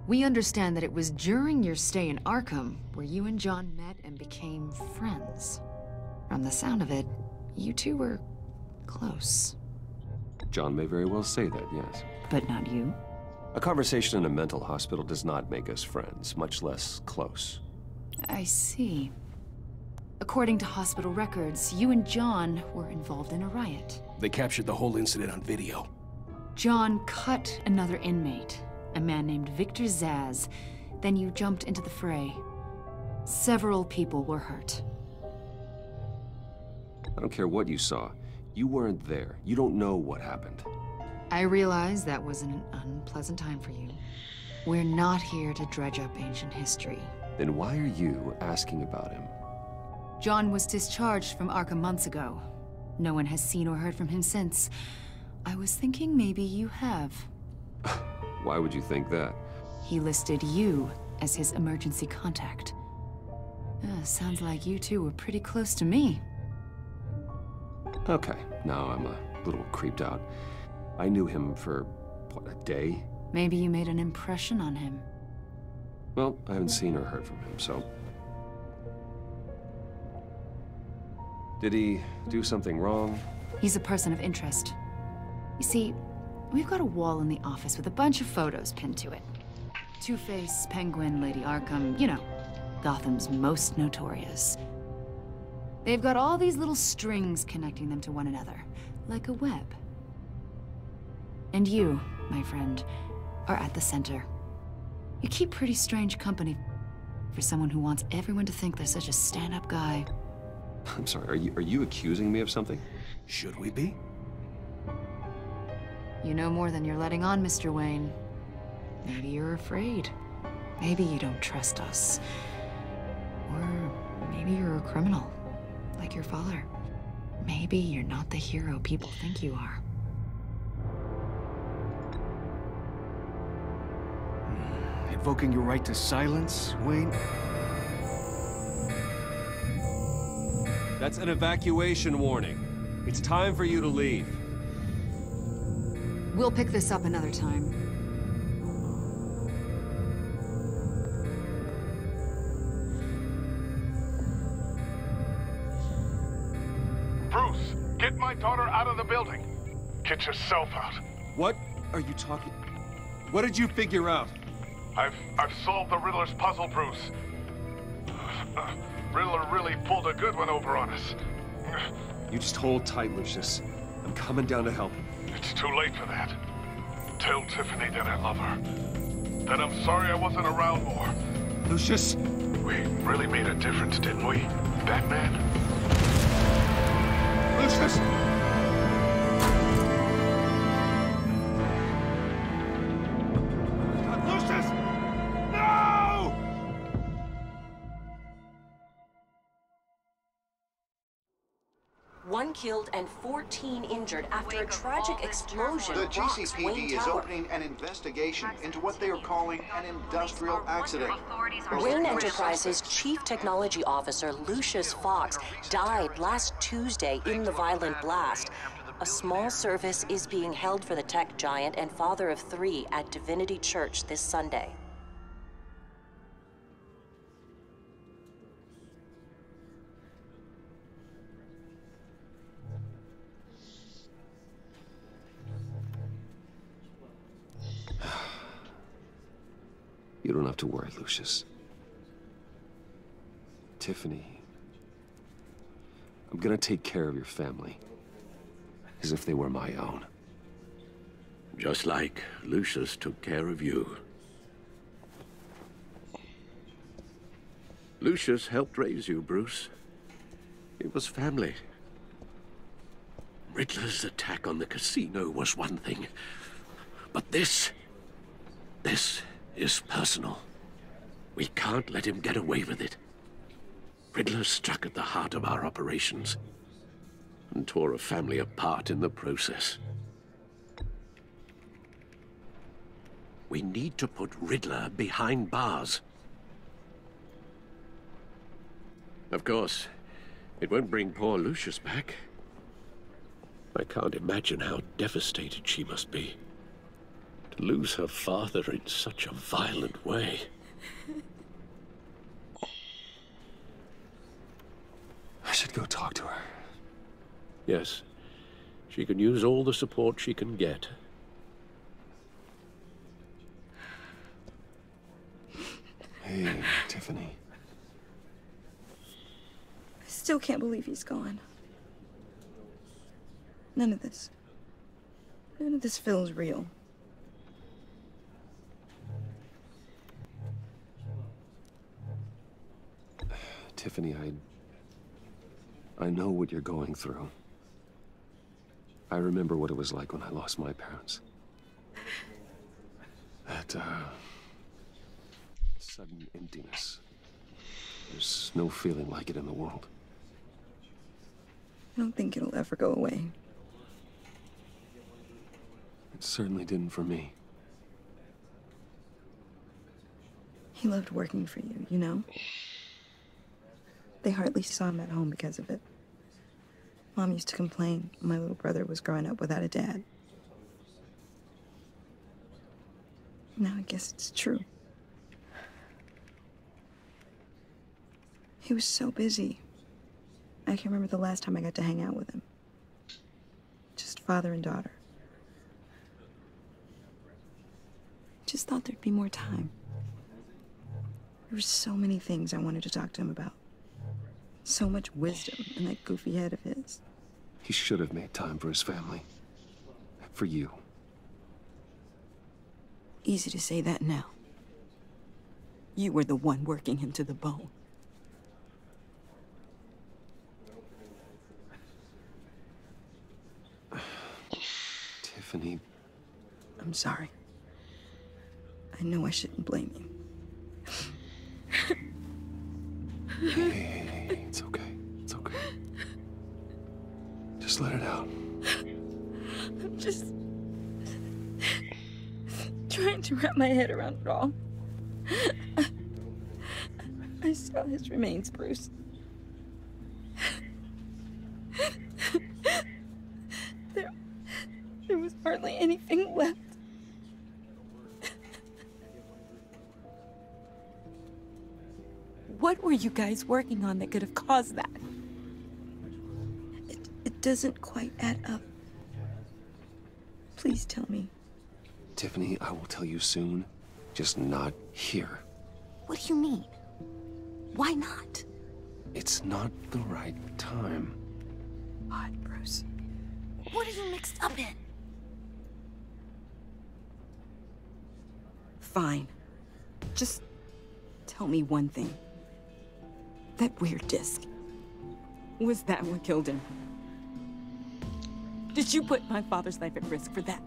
We understand that it was during your stay in Arkham where you and John met and became friends. From the sound of it, you two were close. John may very well say that, yes. But not you? A conversation in a mental hospital does not make us friends, much less close. I see. According to hospital records, you and John were involved in a riot. They captured the whole incident on video. John cut another inmate, a man named Victor Zsasz. Then you jumped into the fray. Several people were hurt. I don't care what you saw. You weren't there. You don't know what happened. I realize that was an unpleasant time for you. We're not here to dredge up ancient history. Then why are you asking about him? John was discharged from Arkham months ago. No one has seen or heard from him since. I was thinking maybe you have. Why would you think that? He listed you as his emergency contact. Sounds like you two were pretty close to me. Okay, now I'm a little creeped out. I knew him for, what, a day? Maybe you made an impression on him. Well, I haven't seen or heard from him, so... Did he do something wrong? He's a person of interest. You see, we've got a wall in the office with a bunch of photos pinned to it. Two-Face, Penguin, Lady Arkham, you know, Gotham's most notorious. They've got all these little strings connecting them to one another, like a web. And you, my friend, are at the center. You keep pretty strange company for someone who wants everyone to think they're such a stand-up guy. I'm sorry, are you accusing me of something? Should we be? You know more than you're letting on, Mr. Wayne. Maybe you're afraid. Maybe you don't trust us. Or maybe you're a criminal, like your father. Maybe you're not the hero people think you are. Invoking your right to silence, Wayne? That's an evacuation warning. It's time for you to leave. We'll pick this up another time. Bruce, get my daughter out of the building. Get yourself out. What are you talking? What did you figure out? I've solved the Riddler's puzzle, Bruce. Riddler really pulled a good one over on us. You just hold tight, Lucius. I'm coming down to help. It's too late for that. Tell Tiffany that I love her. That I'm sorry I wasn't around more. Lucius! We really made a difference, didn't we, Batman? Lucius! Lucius! No! One killed and 14 injured after a tragic explosion. The rocks GCPD Wayne is Tower. opening an investigation into what they are calling an industrial accident. Wayne Enterprises' Chief Technology Officer, Lucius Fox, died last Tuesday in the violent blast. A small service is being held for the tech giant and father of 3 at Divinity Church this Sunday. You don't have to worry, Lucius. Tiffany, I'm gonna take care of your family. As if they were my own. Just like Lucius took care of you. Lucius helped raise you, Bruce. It was family. Riddler's attack on the casino was one thing. But this is personal. We can't let him get away with it. Riddler struck at the heart of our operations and tore a family apart in the process. We need to put Riddler behind bars. Of course, it won't bring poor Lucius back. I can't imagine how devastated she must be. To lose her father in such a violent way. I should go talk to her. Yes, she can use all the support she can get. Hey, Tiffany. I still can't believe he's gone. None of this feels real. Tiffany, I know what you're going through. I remember what it was like when I lost my parents. That, sudden emptiness. There's no feeling like it in the world. I don't think it'll ever go away. It certainly didn't for me. He loved working for you, you know? They hardly saw him at home because of it. Mom used to complain my little brother was growing up without a dad. Now I guess it's true. He was so busy. I can remember the last time I got to hang out with him. Just father and daughter. Just thought there'd be more time. There were so many things I wanted to talk to him about. So much wisdom in that goofy head of his. He should have made time for his family. For you. Easy to say that now. You were the one working him to the bone. Tiffany. I'm sorry. I know I shouldn't blame you. Hey, it's okay. It's okay. Just let it out. I'm just trying to wrap my head around it all. I saw his remains, Bruce. There was hardly anything left. What were you guys working on that could have caused that? It doesn't quite add up. Please tell me. Tiffany, I will tell you soon. Just not here. What do you mean? Why not? It's not the right time. God, Bruce. What are you mixed up in? Fine. Just tell me one thing. That weird disc. Was that what killed him? Did you put my father's life at risk for that?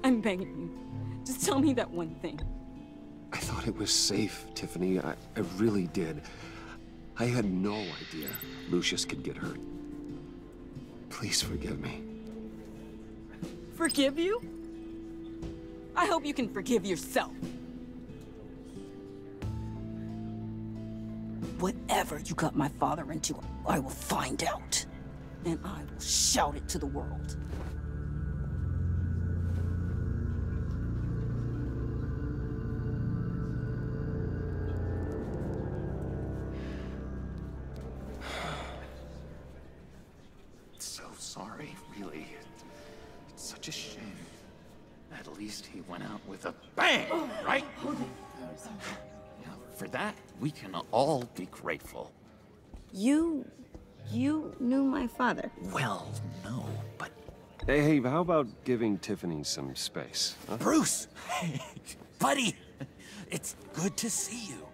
I'm begging you. Just tell me that one thing. I thought it was safe, Tiffany. I really did. I had no idea Lucius could get hurt. Please forgive me. Forgive you? I hope you can forgive yourself. Whatever you got my father into, I will find out. And I will shout it to the world. So sorry, really. It's such a shame. At least he went out with a bang, right? Yeah, for that, we can all be grateful. You knew my father. Well, no, but... Hey, how about giving Tiffany some space? Huh? Bruce! Buddy! It's good to see you.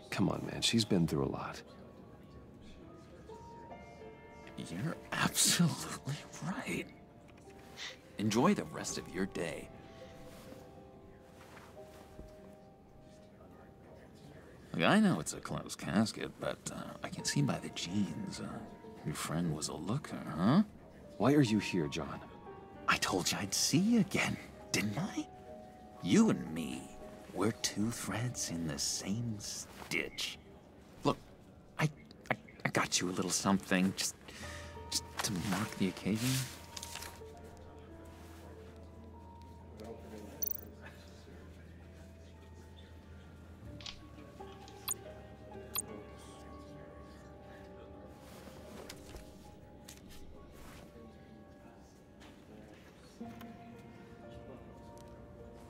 Come on, man. She's been through a lot. You're absolutely right. Enjoy the rest of your day. Look, I know it's a closed casket, but I can see by the jeans, your friend was a looker, huh? Why are you here, John? I told you I'd see you again, didn't I? You and me, we're two threads in the same stitch. Look, I got you a little something, just to mark the occasion.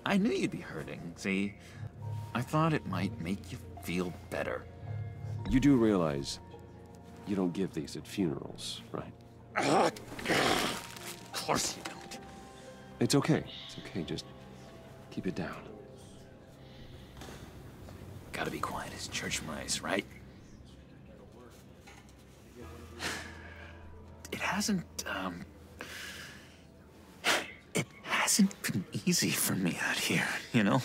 I knew you'd be hurting, see? I thought it might make you feel better. You do realize you don't give these at funerals, right? Of course you don't. It's okay. It's okay. Just keep it down. Gotta be quiet as church mice, right? It hasn't been easy for me out here, you know?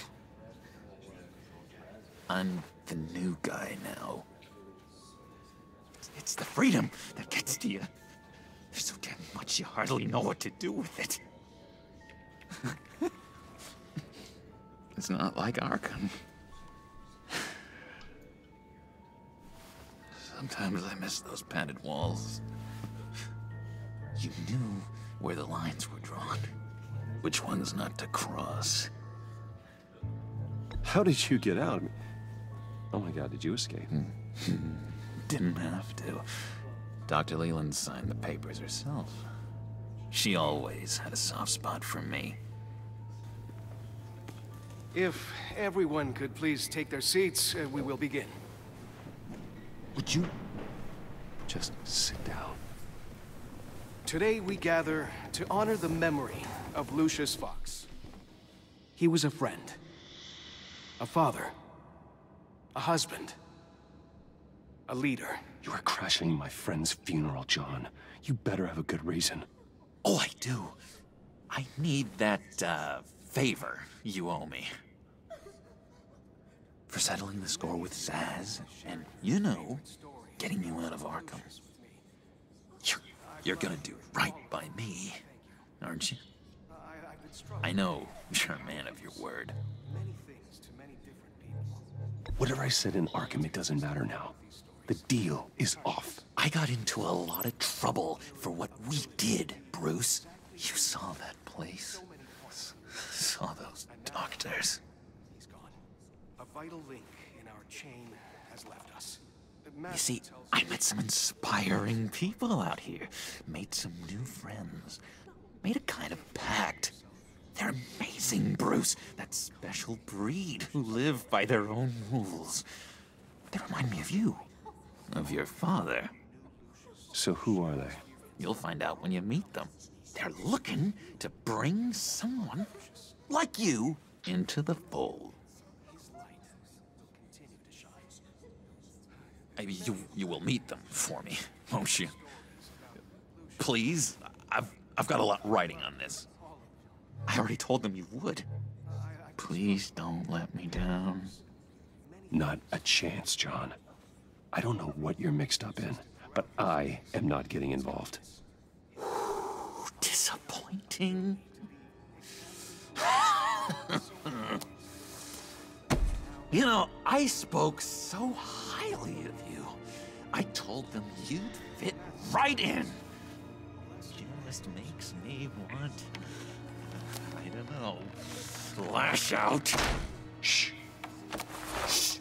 I'm the new guy now. It's the freedom that gets to you. There's so damn much you hardly know what to do with it. It's not like Arkham. Sometimes I miss those padded walls. You knew where the lines were drawn. Which ones not to cross. How did you get out? Oh my God, did you escape? Didn't have to. Dr. Leland signed the papers herself. She always had a soft spot for me. If everyone could please take their seats, we will begin. Would you just sit down? Today we gather to honor the memory of Lucius Fox. He was a friend, a father, a husband, a leader. You are crashing my friend's funeral, John. You better have a good reason. Oh, I do. I need that, favor you owe me. For settling the score with Zaz, and, you know, getting you out of Arkham. You're gonna do right by me, aren't you? I know you're a man of your word. Whatever I said in Arkham, it doesn't matter now. The deal is off. I got into a lot of trouble for what we did, Bruce. You saw that place. Saw those doctors. He's gone. A vital link in our chain has left us. You see, I met some inspiring people out here. Made some new friends. Made a kind of pact. They're amazing, Bruce. That special breed who live by their own rules. They remind me of you. Of your father. So who are they? You'll find out when you meet them. They're looking to bring someone like you into the fold. Maybe you will meet them for me, won't you? Please, I've got a lot writing on this. I already told them you would. Please don't let me down. Not a chance, John. I don't know what you're mixed up in, but I am not getting involved. Disappointing. You know, I spoke so highly of you. I told them you'd fit right in. Just makes me want, I don't know, lash out. Shh. Shh.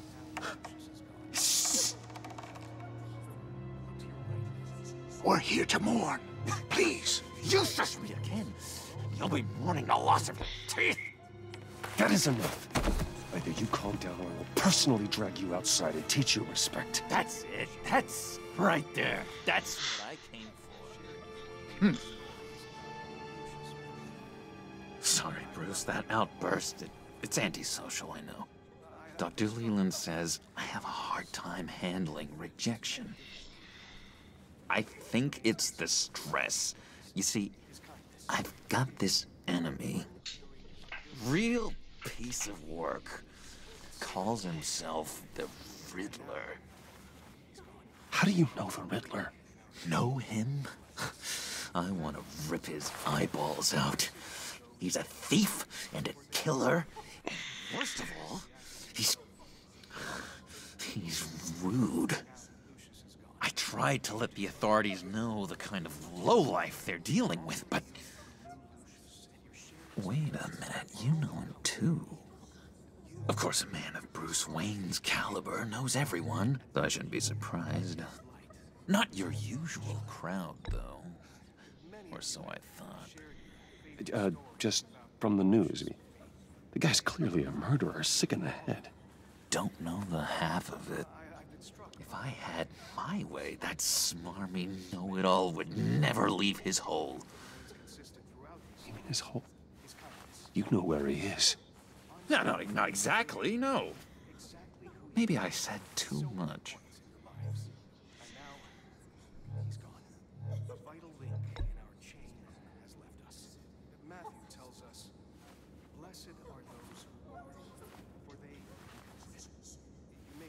Shh. We're here to mourn. Please, you shush me again. You'll be mourning the loss of your teeth. That is enough. Either you calm down or I will personally drag you outside and teach you respect. That's it. That's right there. That's what I came for. Sorry, Bruce. That outburst, it's antisocial, I know. Dr. Leland says I have a hard time handling rejection. I think it's the stress. You see, I've got this enemy. Real piece of work. Calls himself the Riddler. How do you know the Riddler? Know him? I want to rip his eyeballs out. He's a thief and a killer. And worst of all, he's rude. I tried to let the authorities know the kind of lowlife they're dealing with, but... Wait a minute, you know him too. Of course, a man of Bruce Wayne's caliber knows everyone, so I shouldn't be surprised. Not your usual crowd, though. Or so I thought. Just from the news. The guy's clearly a murderer, sick in the head. Don't know the half of it. If I had my way, that smarmy know-it-all would never leave his hole. You mean his hole? You know where he is. No, not exactly, no. Maybe I said too much.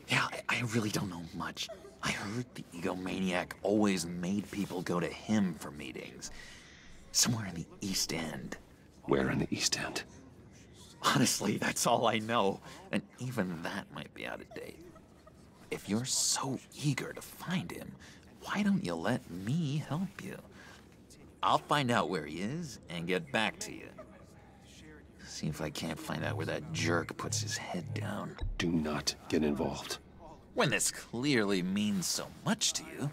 Yeah, I really don't know much. I heard the egomaniac always made people go to him for meetings. Somewhere in the East End. Where in the East End? Honestly, that's all I know. And even that might be out of date. If you're so eager to find him, why don't you let me help you? I'll find out where he is and get back to you. See if I can't find out where that jerk puts his head down. Do not get involved. When this clearly means so much to you.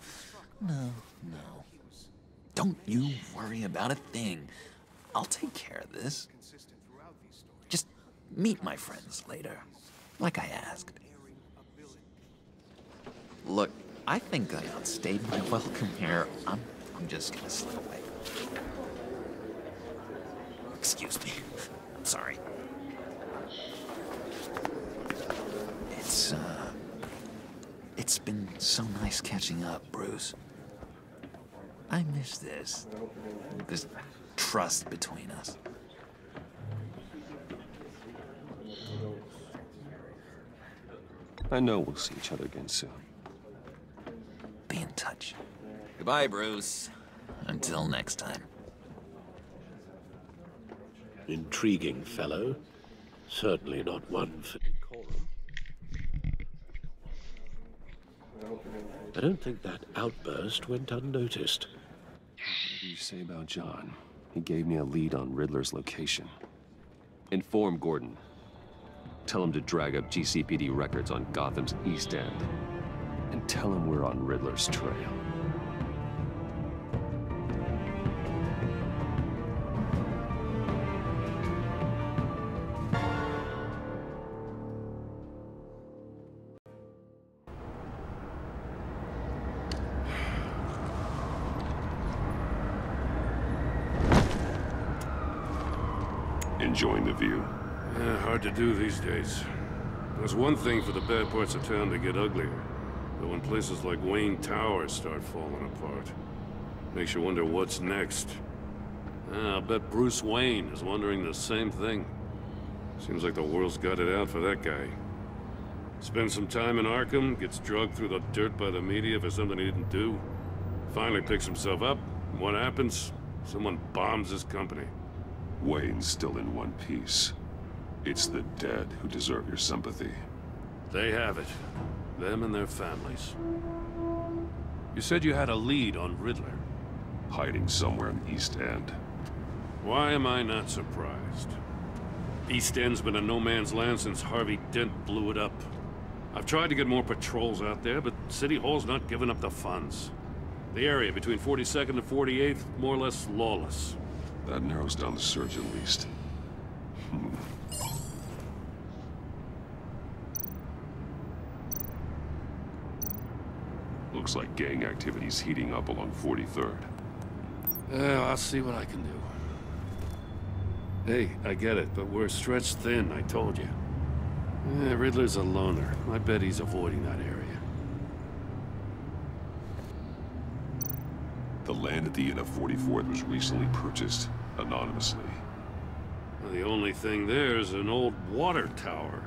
No. Don't you worry about a thing. I'll take care of this. Just meet my friends later, like I asked. Look, I think I outstayed my welcome here. I'm just gonna slip away. Excuse me. I'm sorry. It's been so nice catching up, Bruce. I miss this trust between us. I know we'll see each other again soon. Be in touch. Goodbye, Bruce. Until next time. Intriguing fellow. Certainly not one for decorum. I don't think that outburst went unnoticed. What do you say about John? He gave me a lead on Riddler's location. Inform Gordon. Tell him to drag up GCPD records on Gotham's East End. And tell him we're on Riddler's trail. Enjoying the view? Yeah, hard to do these days. There's one thing for the bad parts of town to get uglier. But when places like Wayne Tower start falling apart, makes you wonder what's next. I'll bet Bruce Wayne is wondering the same thing. Seems like the world's got it out for that guy. Spends some time in Arkham, gets drugged through the dirt by the media for something he didn't do. Finally picks himself up, and what happens? Someone bombs his company. Wayne's still in one piece. It's the dead who deserve your sympathy. They have it. Them and their families. You said you had a lead on Riddler. Hiding somewhere in East End. Why am I not surprised? East End's been a no-man's land since Harvey Dent blew it up. I've tried to get more patrols out there, but City Hall's not giving up the funds. The area between 42nd and 48th, more or less lawless. That narrows down the search at least. Looks like gang activity's heating up along 43rd. Yeah, I'll see what I can do. Hey, I get it, but we're stretched thin, I told you. Yeah, Riddler's a loner. I bet he's avoiding that area. The land at the end of 44th was recently purchased, anonymously. Well, the only thing there is an old water tower.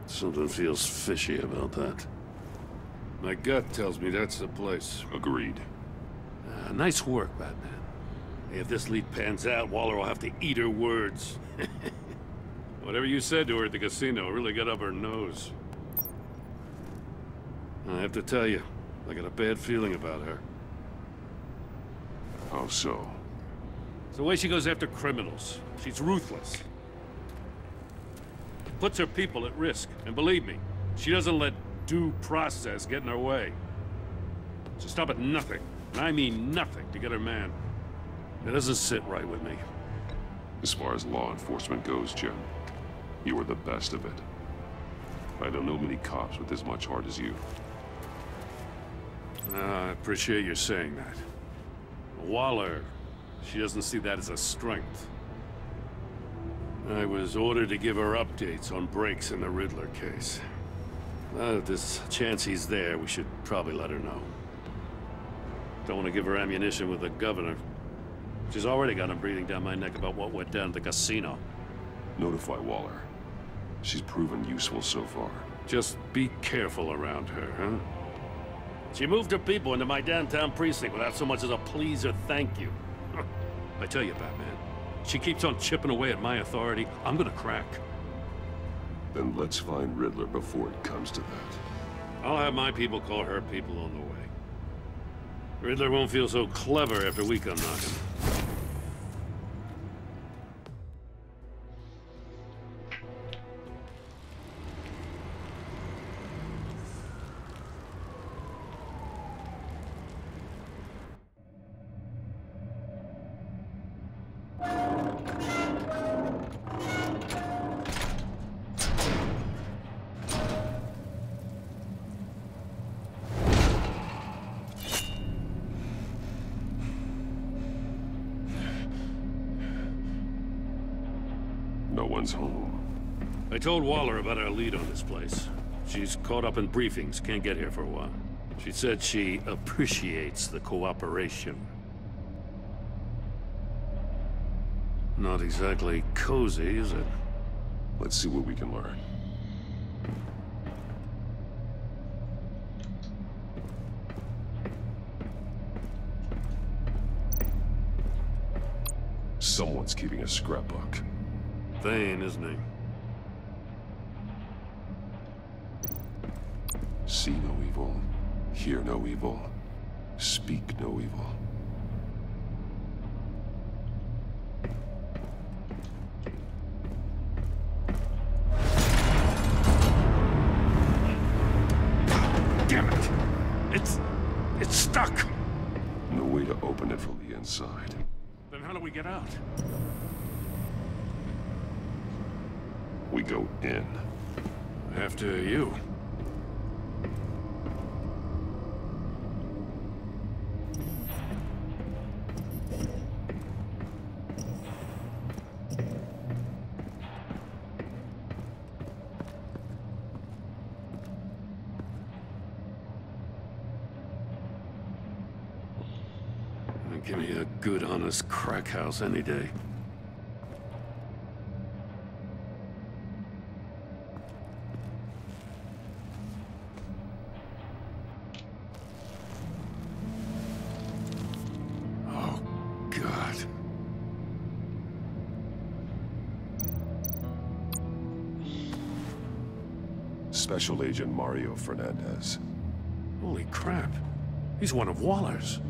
Something feels fishy about that. My gut tells me that's the place. Agreed. Nice work, Batman. If this lead pans out, Waller will have to eat her words. Whatever you said to her at the casino really got up her nose. I have to tell you, I got a bad feeling about her. How so? It's the way she goes after criminals. She's ruthless. Puts her people at risk. And believe me, she doesn't let due process get in her way. She'll stop at nothing, and I mean nothing, to get her man. It doesn't sit right with me. As far as law enforcement goes, Jim, you are the best of it. I don't know many cops with as much heart as you. I appreciate you saying that. Waller, she doesn't see that as a strength. I was ordered to give her updates on breaks in the Riddler case. If there's a chance he's there, we should probably let her know. Don't want to give her ammunition with the governor. She's already got him breathing down my neck about what went down at the casino. Notify Waller. She's proven useful so far. Just be careful around her, huh? She moved her people into my downtown precinct without so much as a please or thank you. I tell you, Batman, she keeps on chipping away at my authority. I'm gonna crack. Then let's find Riddler before it comes to that. I'll have my people call her people on the way. Riddler won't feel so clever after we come knocking. No one's home. I told Waller about our lead on this place. She's caught up in briefings, can't get here for a while. She said she appreciates the cooperation. Not exactly cozy, is it? Let's see what we can learn. Someone's keeping a scrapbook. Vain, isn't he? See no evil, hear no evil, speak no evil. Damn it! It's stuck! No way to open it from the inside. Then how do we get out? We go in. After you. Give me a good, honest crack house any day. Oh, God. Special Agent Mario Fernandez. Holy crap. He's one of Waller's.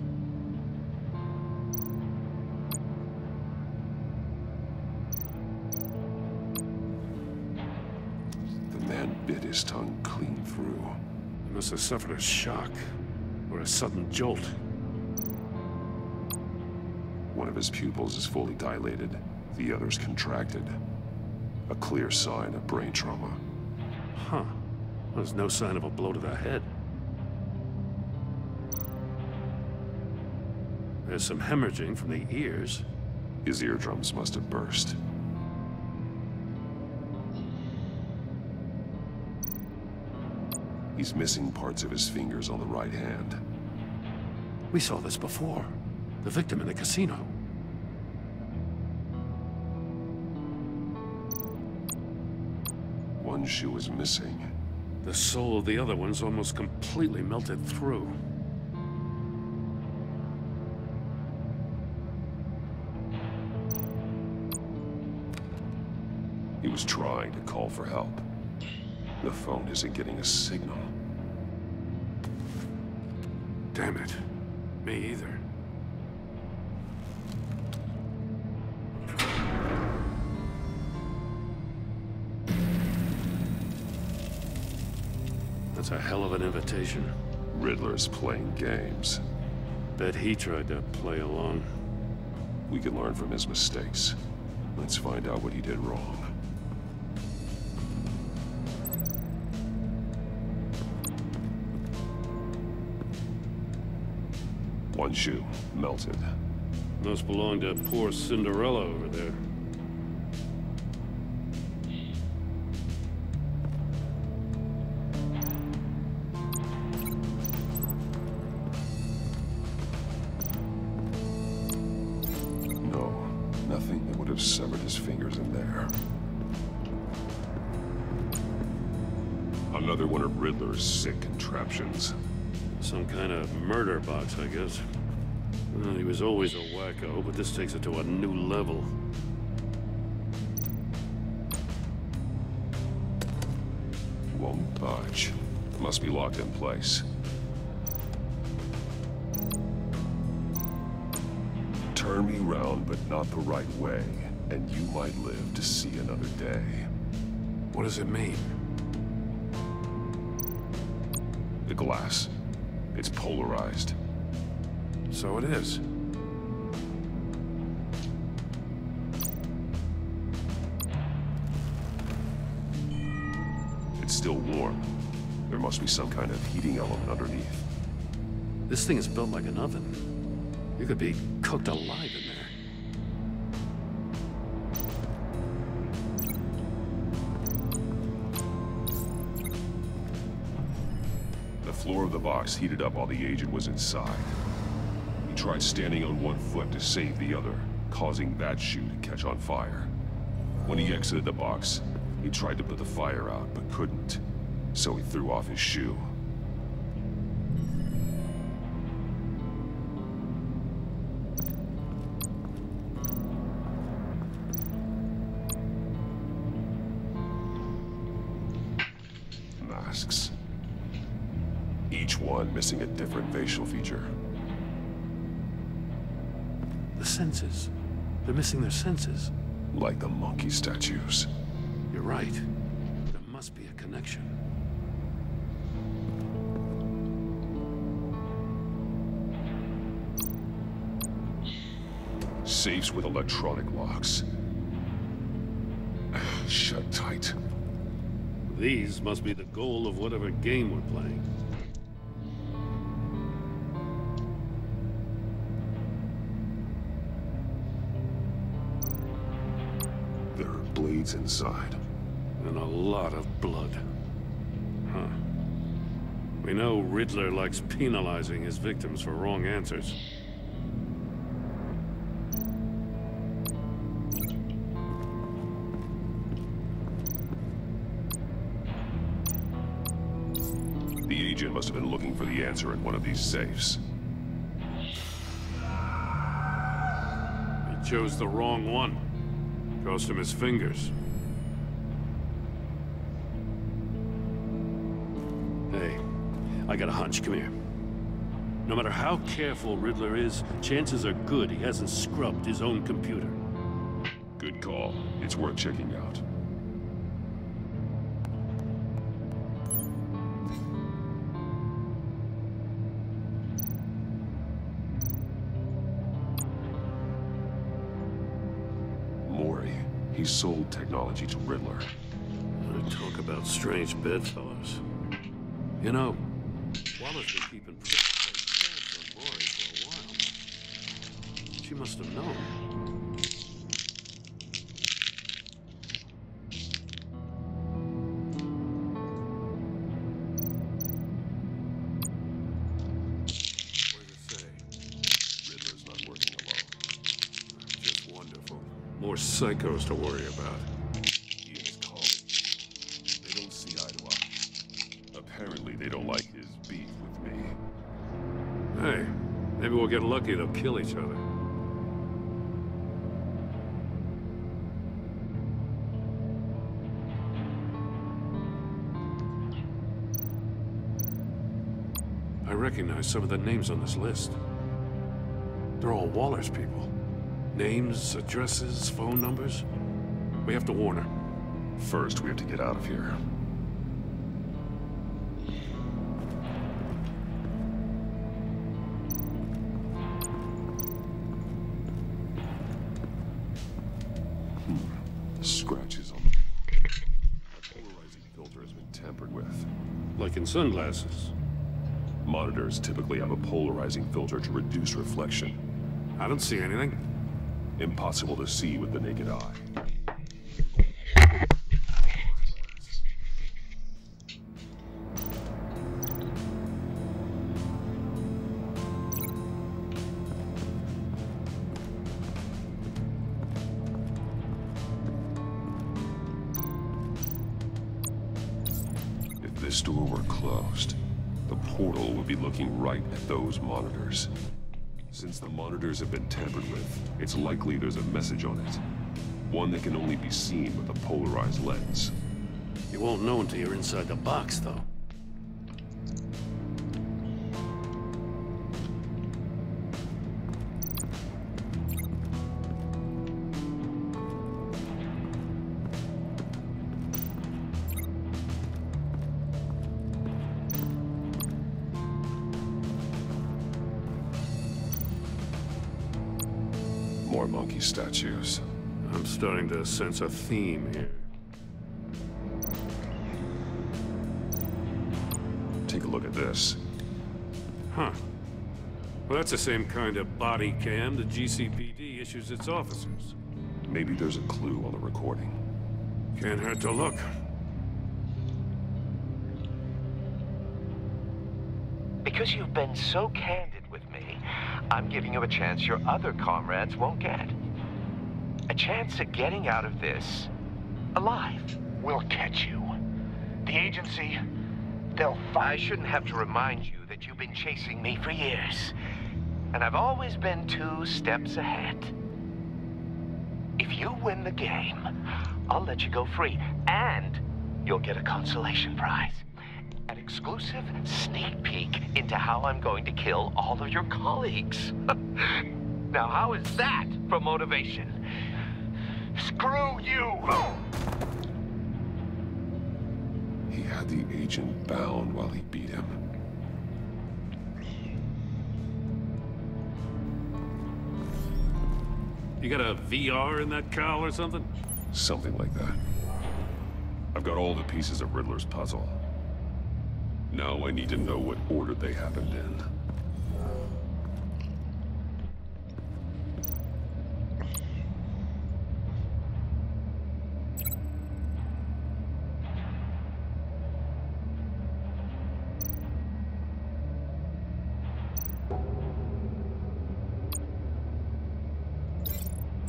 Bit his tongue clean through. He must have suffered a shock, or a sudden jolt. One of his pupils is fully dilated, the other's contracted. A clear sign of brain trauma. Huh. There's no sign of a blow to the head. There's some hemorrhaging from the ears. His eardrums must have burst. He's missing parts of his fingers on the right hand. We saw this before. The victim in the casino. One shoe is missing. The sole of the other one's almost completely melted through. He was trying to call for help. The phone isn't getting a signal. Damn it. Me either. That's a hell of an invitation. Riddler's playing games. Bet he tried to play along. We can learn from his mistakes. Let's find out what he did wrong. One shoe, melted. Must belong to poor Cinderella over there. No, nothing that would have severed his fingers in there. Another one of Riddler's sick contraptions. Some kind of murder box, I guess. Well, he was always a wacko, but this takes it to a new level. Won't budge. Must be locked in place. Turn me round, but not the right way, and you might live to see another day. What does it mean? The glass. It's polarized. So it is. It's still warm. There must be some kind of heating element underneath. This thing is built like an oven. You could be cooked alive in there. The floor of the box heated up while the agent was inside. He tried standing on one foot to save the other, causing that shoe to catch on fire. When he exited the box, he tried to put the fire out, but couldn't. So he threw off his shoe. masks. Each one missing a different facial feature. The senses. They're missing their senses. Like the monkey statues. You're right. There must be a connection. Safes with electronic locks. Shut tight. These must be the goal of whatever game we're playing. There are blades inside. And a lot of blood. Huh. We know Riddler likes penalizing his victims for wrong answers. The agent must have been looking for the answer in one of these safes. He chose the wrong one. Cost him his fingers. Hey, I got a hunch. Come here. No matter how careful Riddler is, chances are good he hasn't scrubbed his own computer. Good call. It's worth checking out. He sold technology to Riddler. Talk about strange bedfellows. You know, Walla's been keeping pretty tight tabs on Maury for a while now. She must have known. What does it say? Riddler's not working alone. Just wonderful. More psychos to worry about. He and his colleagues. They don't see eye to eye. Apparently, they don't like his beef with me. Hey, maybe we'll get lucky. They'll kill each other. I recognize some of the names on this list. They're all Waller's people. Names, addresses, phone numbers. We have to warn her. First, we have to get out of here. Scratches on the... A polarizing filter has been tampered with. Like in sunglasses. Monitors typically have a polarizing filter to reduce reflection. I don't see anything. Impossible to see with the naked eye. If this door were closed, the portal would be looking right at those monitors. Since the monitors have been tampered with, it's likely there's a message on it. One that can only be seen with a polarized lens. You won't know until you're inside the box, though. More monkey statues. I'm starting to sense a theme here. Take a look at this. Huh. Well, that's the same kind of body cam the GCPD issues its officers. Maybe there's a clue on the recording. Can't hurt to look. Because you've been so candid with me, I'm giving you a chance your other comrades won't get. A chance at getting out of this alive. We'll catch you. The agency, they'll I shouldn't have to remind you that you've been chasing me for years. And I've always been 2 steps ahead. If you win the game, I'll let you go free. And you'll get a consolation prize. An exclusive sneak peek into how I'm going to kill all of your colleagues. Now, how is that for motivation? Screw you! He had the agent bound while he beat him. You got a VR in that cowl or something? Something like that. I've got all the pieces of Riddler's puzzle. Now I need to know what order they happened in.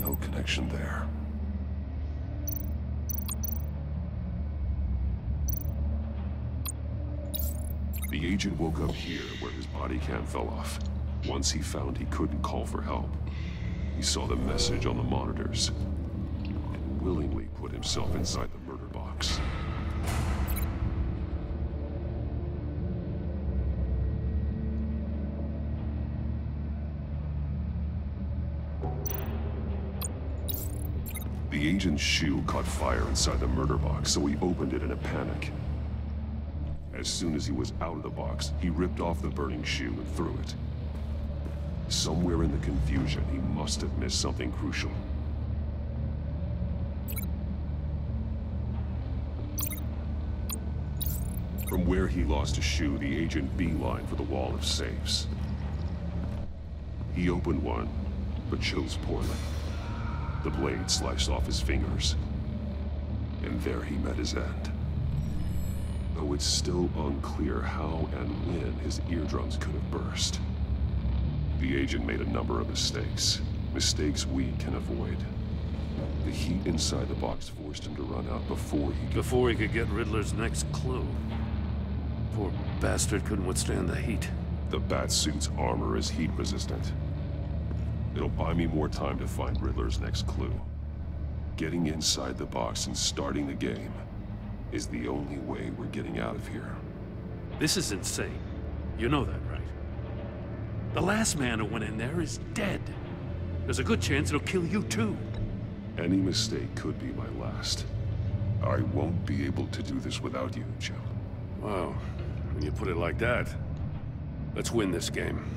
No connection there. The agent woke up here where his body cam fell off. Once he found he couldn't call for help, he saw the message on the monitors and willingly put himself inside the murder box. The agent's shoe caught fire inside the murder box, so he opened it in a panic. As soon as he was out of the box, he ripped off the burning shoe and threw it. Somewhere in the confusion, he must have missed something crucial. From where he lost a shoe, the agent beelined for the wall of safes. He opened one, but chose poorly. The blade sliced off his fingers, and there he met his end. Though it's still unclear how and when his eardrums could have burst. The agent made a number of mistakes. Mistakes we can avoid. The heat inside the box forced him to run out before he could get Riddler's next clue. Poor bastard couldn't withstand the heat. The Batsuit's armor is heat resistant. It'll buy me more time to find Riddler's next clue. Getting inside the box and starting the game is the only way we're getting out of here. This is insane. You know that, right? The last man who went in there is dead. There's a good chance it'll kill you too. Any mistake could be my last. I won't be able to do this without you, Jim. Wow, when you put it like that, let's win this game.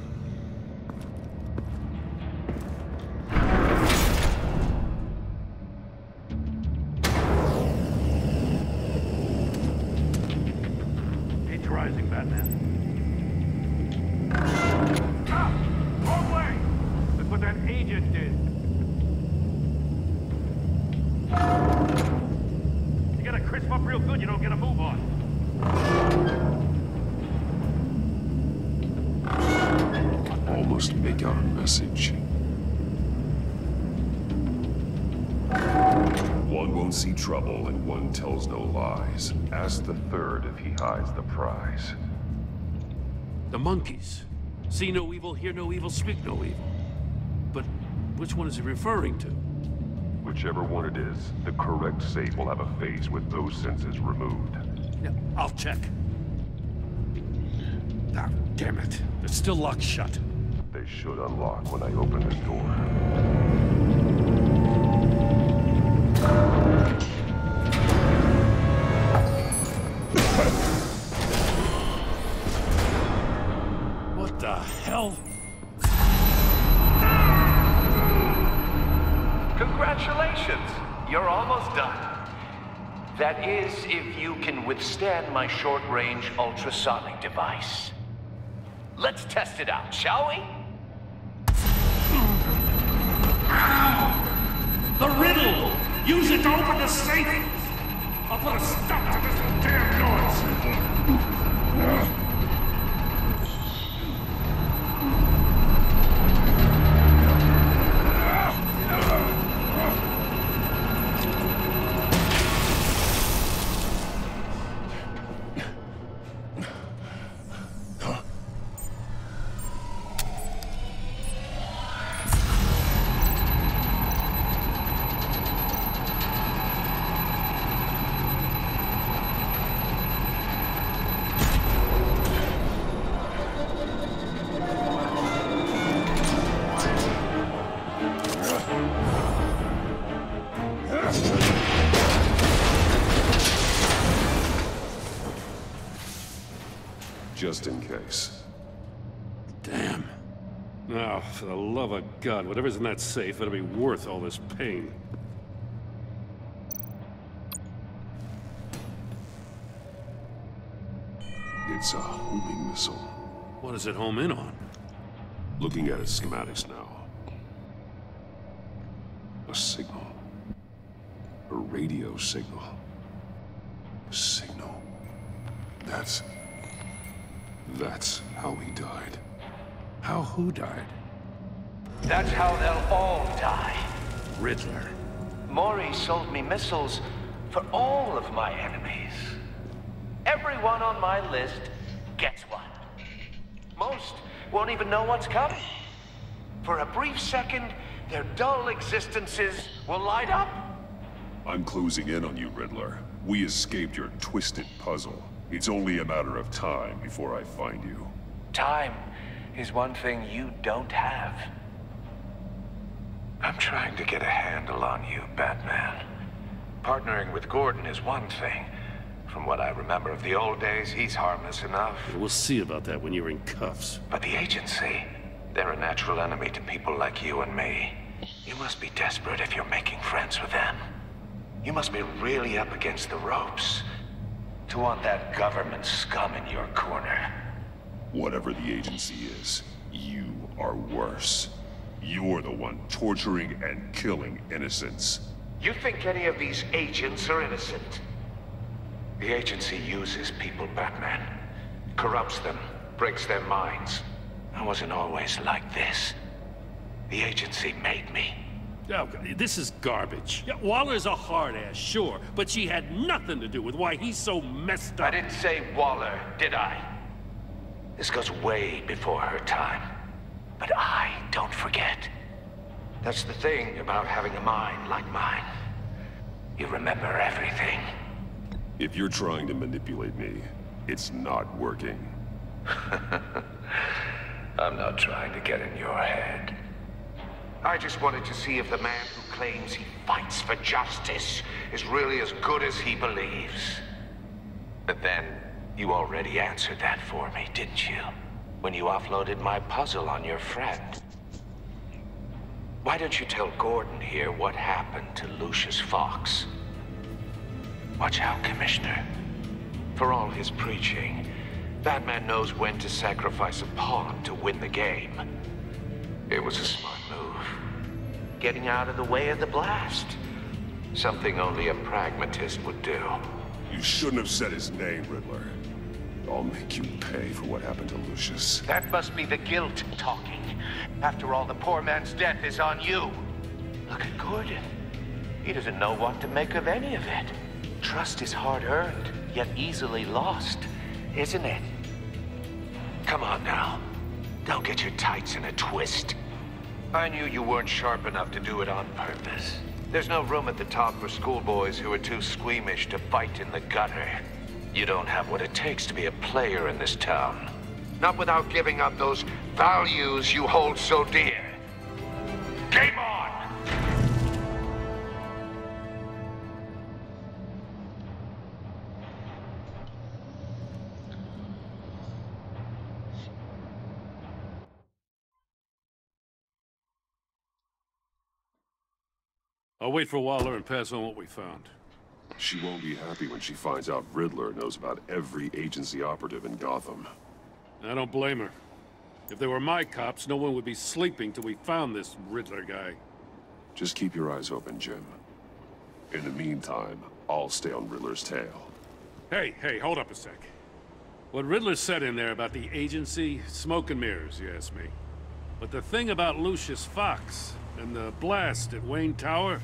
Rising, Batman. Stop! Wrong way! That's what that agent did. You gotta crisp up real good, you don't get a move on. Almost make out a message. One won't see trouble and one tells no lies. Ask the third if he hides the prize. The monkeys. See no evil, hear no evil, speak no evil. But which one is he referring to? Whichever one it is, the correct safe will have a phase with those senses removed. Yeah, I'll check. Ah, damn it. They're still locked shut. They should unlock when I open this door. What the hell? Congratulations! You're almost done. That is, if you can withstand my short-range ultrasonic device. Let's test it out, shall we? The riddle! Use it to open the safe! I'll put a stop to this damn noise! just in case. Damn. Now, for the love of God, whatever's in that safe better be worth all this pain. It's a homing missile. What does it home in on? Looking at its schematics now. A signal. A radio signal. A signal. That's how he died. How who died? That's how they'll all die. Riddler. Maury sold me missiles for all of my enemies. Everyone on my list gets one. Most won't even know what's coming. For a brief second, their dull existences will light up. I'm closing in on you, Riddler. We escaped your twisted puzzle. It's only a matter of time before I find you. Time is one thing you don't have. I'm trying to get a handle on you, Batman. Partnering with Gordon is one thing. From what I remember of the old days, he's harmless enough. We'll see about that when you're in cuffs. But the agency, they're a natural enemy to people like you and me. You must be desperate if you're making friends with them. You must be really up against the ropes to want that government scum in your corner. Whatever the agency is, you are worse. You're the one torturing and killing innocents. You think any of these agents are innocent? The agency uses people, Batman. Corrupts them, breaks their minds. I wasn't always like this. The agency made me. Oh, this is garbage. Yeah, Waller's a hard-ass, sure, but she had nothing to do with why he's so messed up. I didn't say Waller, did I? This goes way before her time. But I don't forget. That's the thing about having a mind like mine. You remember everything. If you're trying to manipulate me, it's not working. I'm not trying to get in your head. I just wanted to see if the man who claims he fights for justice is really as good as he believes. But then, you already answered that for me, didn't you? When you offloaded my puzzle on your friend. Why don't you tell Gordon here what happened to Lucius Fox? Watch out, Commissioner. For all his preaching, Batman knows when to sacrifice a pawn to win the game. It was a smart move. Getting out of the way of the blast. Something only a pragmatist would do. You shouldn't have said his name, Riddler. I'll make you pay for what happened to Lucius. That must be the guilt talking. After all, the poor man's death is on you. Look at Gordon. He doesn't know what to make of any of it. Trust is hard-earned, yet easily lost, isn't it? Come on now. Don't get your tights in a twist. I knew you weren't sharp enough to do it on purpose. There's no room at the top for schoolboys who are too squeamish to fight in the gutter. You don't have what it takes to be a player in this town. Not without giving up those values you hold so dear. Game on! I'll wait for Waller and pass on what we found. She won't be happy when she finds out Riddler knows about every agency operative in Gotham. I don't blame her. If they were my cops, no one would be sleeping till we found this Riddler guy. Just keep your eyes open, Jim. In the meantime, I'll stay on Riddler's tail. Hey, hold up a sec. What Riddler said in there about the agency, smoke and mirrors, you ask me. But the thing about Lucius Fox and the blast at Wayne Tower,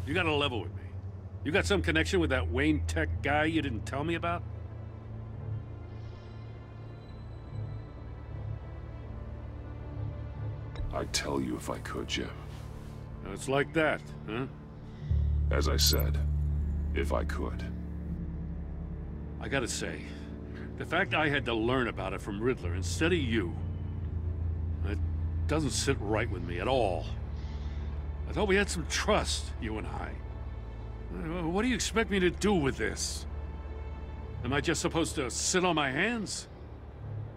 you gotta level with me. You got some connection with that Wayne Tech guy you didn't tell me about? I'd tell you if I could, Jim. It's like that, huh? As I said, if I could. I gotta say, the fact I had to learn about it from Riddler instead of you, it doesn't sit right with me at all. I thought we had some trust, you and I. What do you expect me to do with this? Am I just supposed to sit on my hands?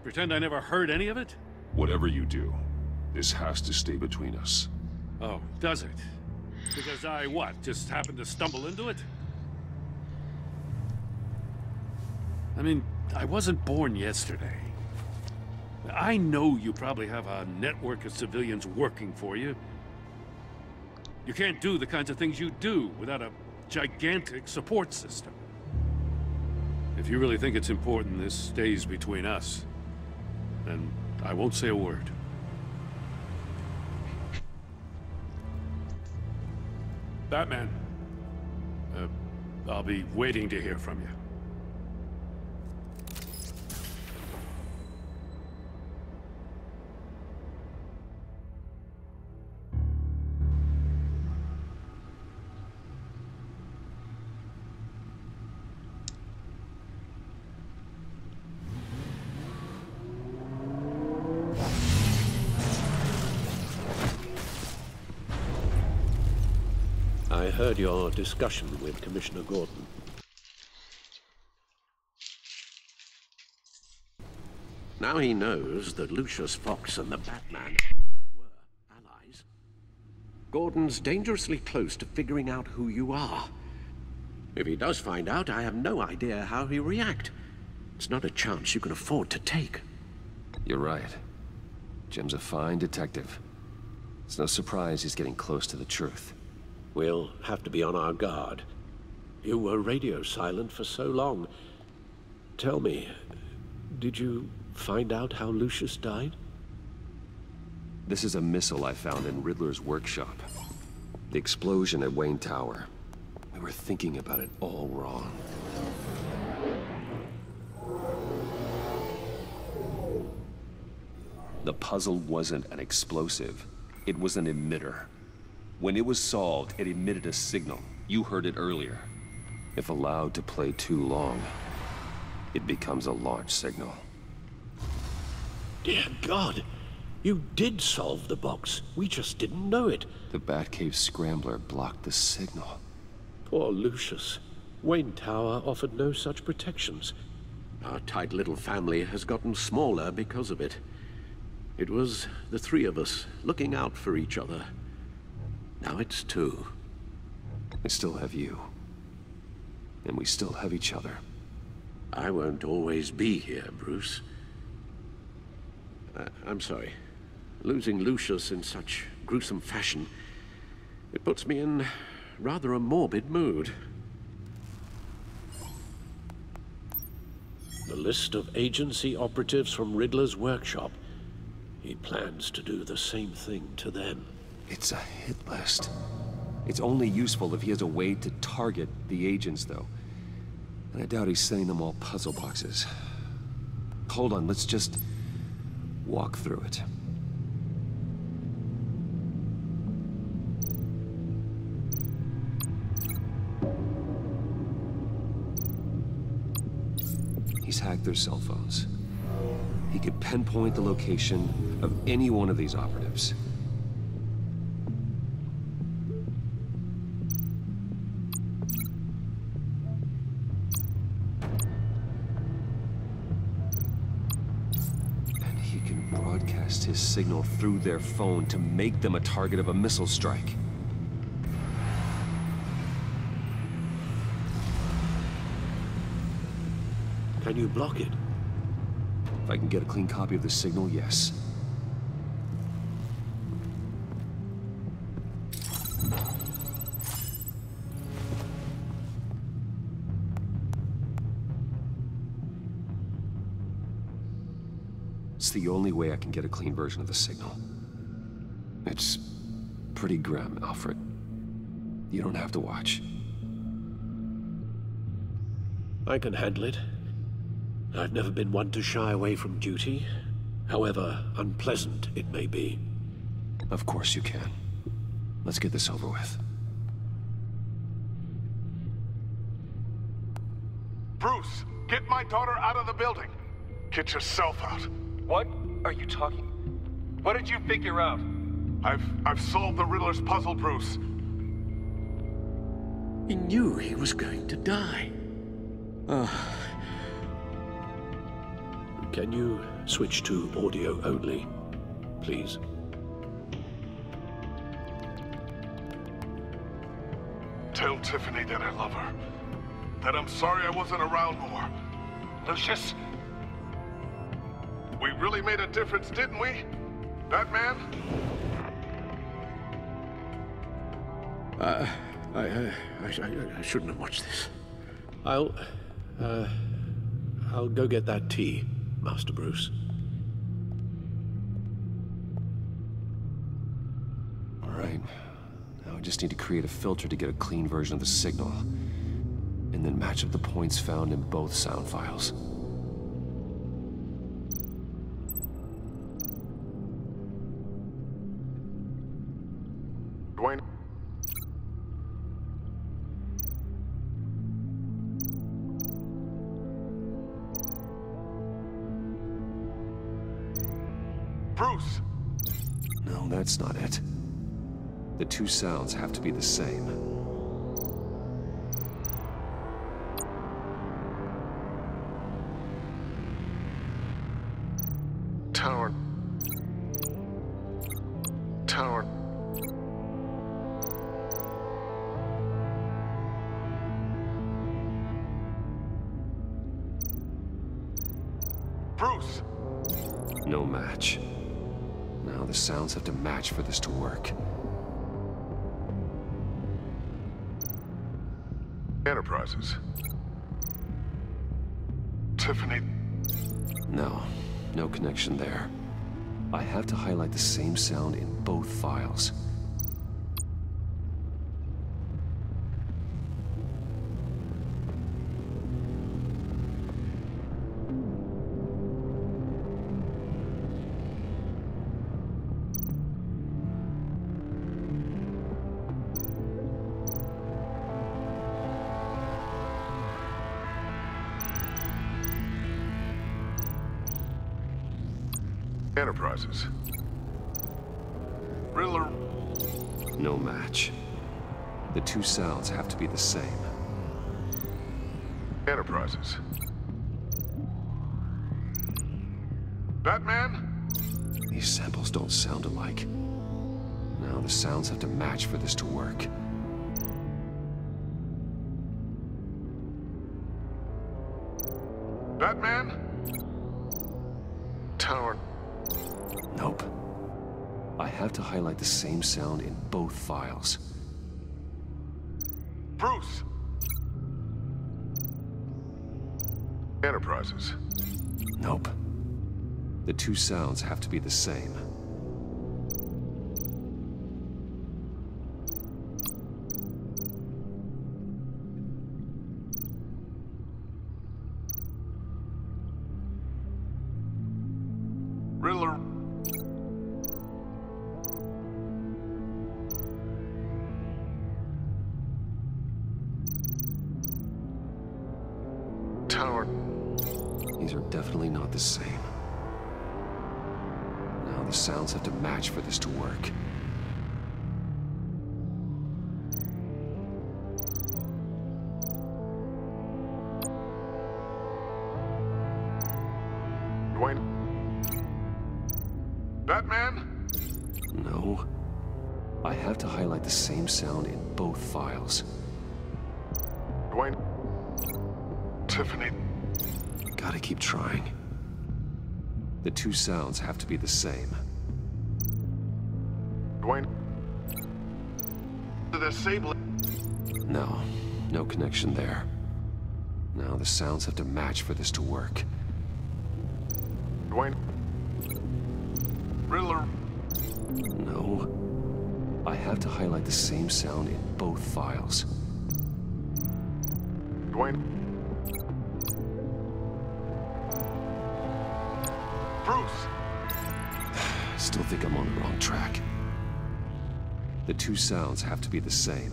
Pretend I never heard any of it? Whatever you do, this has to stay between us. Oh, does it? Because I, what, just happened to stumble into it? I mean, I wasn't born yesterday. I know you probably have a network of civilians working for you. You can't do the kinds of things you do without a gigantic support system. If you really think it's important this stays between us, then I won't say a word. Batman, I'll be waiting to hear from you. I heard your discussion with Commissioner Gordon. Now he knows that Lucius Fox and the Batman were allies. Gordon's dangerously close to figuring out who you are. If he does find out, I have no idea how he'll react. It's not a chance you can afford to take. You're right. Jim's a fine detective. It's no surprise he's getting close to the truth. We'll have to be on our guard. You were radio silent for so long. Tell me, did you find out how Lucius died? This is a missile I found in Riddler's workshop. The explosion at Wayne Tower. We were thinking about it all wrong. The puzzle wasn't an explosive. It was an emitter. When it was solved, it emitted a signal. You heard it earlier. If allowed to play too long, it becomes a launch signal. Dear God, you did solve the box. We just didn't know it. The Batcave scrambler blocked the signal. Poor Lucius. Wayne Tower offered no such protections. Our tight little family has gotten smaller because of it. It was the three of us looking out for each other. Now it's two. I still have you. And we still have each other. I won't always be here, Bruce. I'm sorry. Losing Lucius in such gruesome fashion, it puts me in rather a morbid mood. The list of agency operatives from Riddler's workshop. He plans to do the same thing to them. It's a hit list. It's only useful if he has a way to target the agents, though. And I doubt he's sending them all puzzle boxes. Hold on, let's just walk through it. He's hacked their cell phones. He could pinpoint the location of any one of these operatives. His signal through their phone to make them a target of a missile strike. Can you block it? If I can get a clean copy of the signal, yes. It's the only way I can get a clean version of the signal. It's pretty grim, Alfred. You don't have to watch. I can handle it. I've never been one to shy away from duty, however unpleasant it may be. Of course you can. Let's get this over with. Bruce, get my daughter out of the building. Get yourself out. What are you talking? What did you figure out? I've solved the Riddler's puzzle, Bruce. He knew he was going to die. Can you switch to audio only, please? Tell Tiffany that I love her. That I'm sorry I wasn't around more. Lucius, we really made a difference, didn't we? Batman? I shouldn't have watched this. I'll go get that tea, Master Bruce. All right. Now I just need to create a filter to get a clean version of the signal. And then match up the points found in both sound files. Dwayne? Bruce! No, that's not it. The two sounds have to be the same. Tower. Tower. Bruce! No match. Now the sounds have to match for this to work. Enterprises. Tiffany. No, no connection there. I have to highlight the same sound in both files. Enterprises. Riddler. No match. The two sounds have to be the same. Enterprises. Batman? These samples don't sound alike. Now the sounds have to match for this to work. Batman? Tower. Nope. I have to highlight the same sound in both files. Bruce! Enterprises. Nope. The two sounds have to be the same. Riddler. Tower. These are definitely not the same. Now the sounds have to match for this to work. Dwayne. Batman? No. I have to highlight the same sound in both files. Dwayne. Tiffany. Gotta keep trying. The two sounds have to be the same. Dwayne. The disable. No, no connection there. Now the sounds have to match for this to work. Dwayne. Riddler. No. I have to highlight the same sound in both files. Dwayne. Bruce. I still think I'm on the wrong track. The two sounds have to be the same.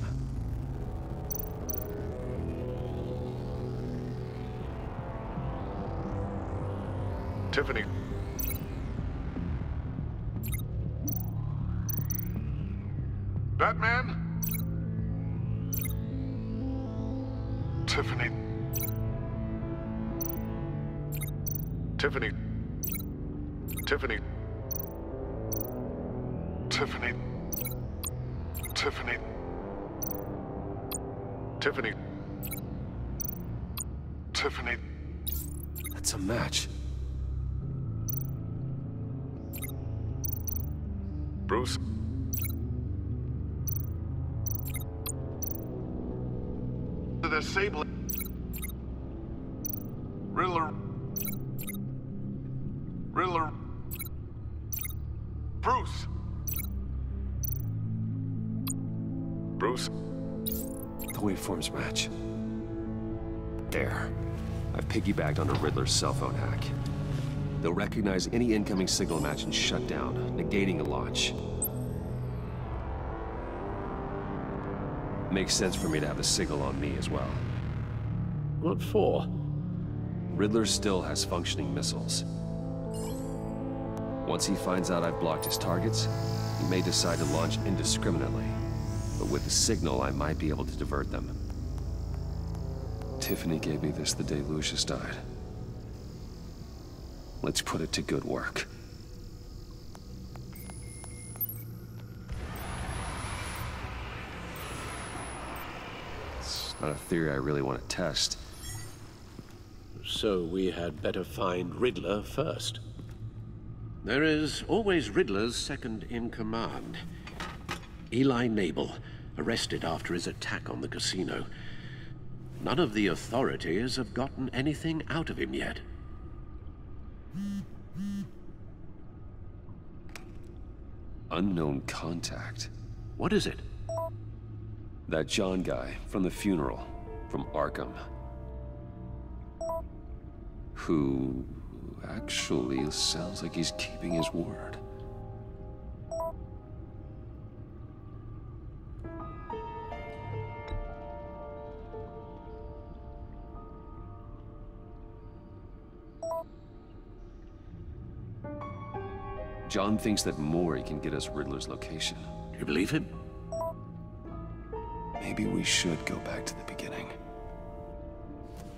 Tiffany. Batman? Tiffany. Tiffany. Tiffany. Tiffany. Tiffany. Tiffany. Tiffany. That's a match. Bruce? The disabling... Riddler... Riddler... Bruce! Bruce? The waveforms match. There. I've piggybacked onto Riddler's cell phone hack. They'll recognize any incoming signal match and shut down, negating a launch. Makes sense for me to have the signal on me as well. What for? Riddler still has functioning missiles. Once he finds out I've blocked his targets, he may decide to launch indiscriminately. But with the signal, I might be able to divert them. Tiffany gave me this the day Lucius died. Let's put it to good work. It's not a theory I really want to test. So we had better find Riddler first. There is always Riddler's second in command. Eli Nabel, arrested after his attack on the casino. None of the authorities have gotten anything out of him yet. Unknown contact. What is it? That John guy from the funeral, from Arkham. Who actually sounds like he's keeping his word. John thinks that Mori can get us Riddler's location. Do you believe him? Maybe we should go back to the beginning.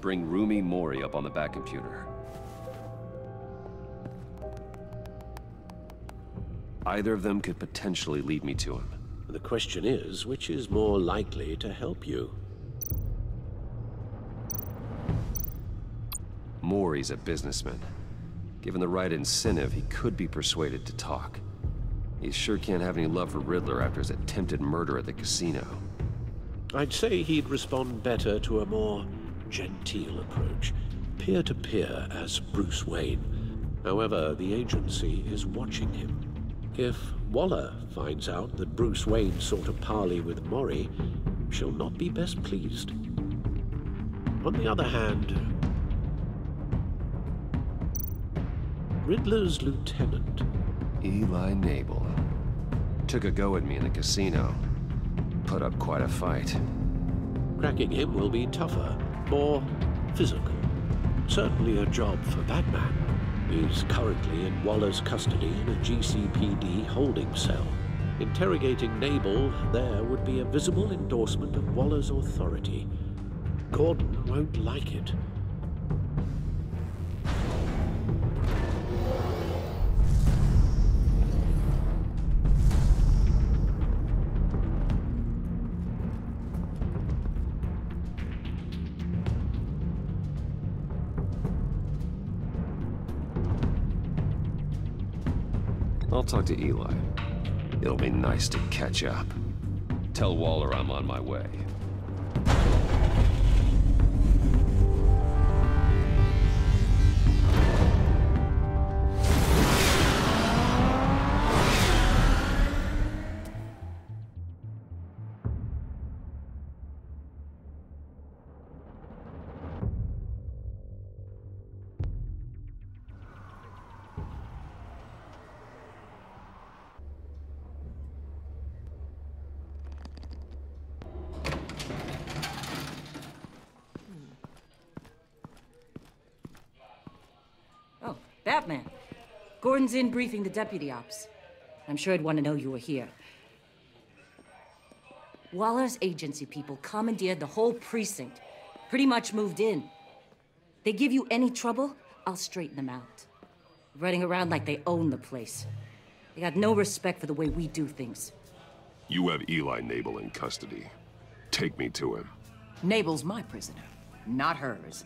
Bring Rumi Mori up on the back computer. Either of them could potentially lead me to him. The question is, which is more likely to help you? Mori's a businessman. Given the right incentive, he could be persuaded to talk. He sure can't have any love for Riddler after his attempted murder at the casino. I'd say he'd respond better to a more genteel approach, peer-to-peer as Bruce Wayne. However, the agency is watching him. If Waller finds out that Bruce Wayne sought a parley with Mori, she'll not be best pleased. On the other hand, Riddler's lieutenant, Eli Nabel, took a go at me in the casino. Put up quite a fight. Cracking him will be tougher, more physical. Certainly a job for Batman. He's currently in Waller's custody in a GCPD holding cell. Interrogating Nabel there would be a visible endorsement of Waller's authority. Gordon won't like it. I'll talk to Eli. It'll be nice to catch up. Tell Waller I'm on my way. Batman. Gordon's in briefing the deputy ops. I'm sure he'd want to know you were here. Waller's agency people commandeered the whole precinct. Pretty much moved in. They give you any trouble, I'll straighten them out. running around like they own the place. They got no respect for the way we do things. You have Eli Nabel in custody. Take me to him. Nabel's my prisoner, not hers.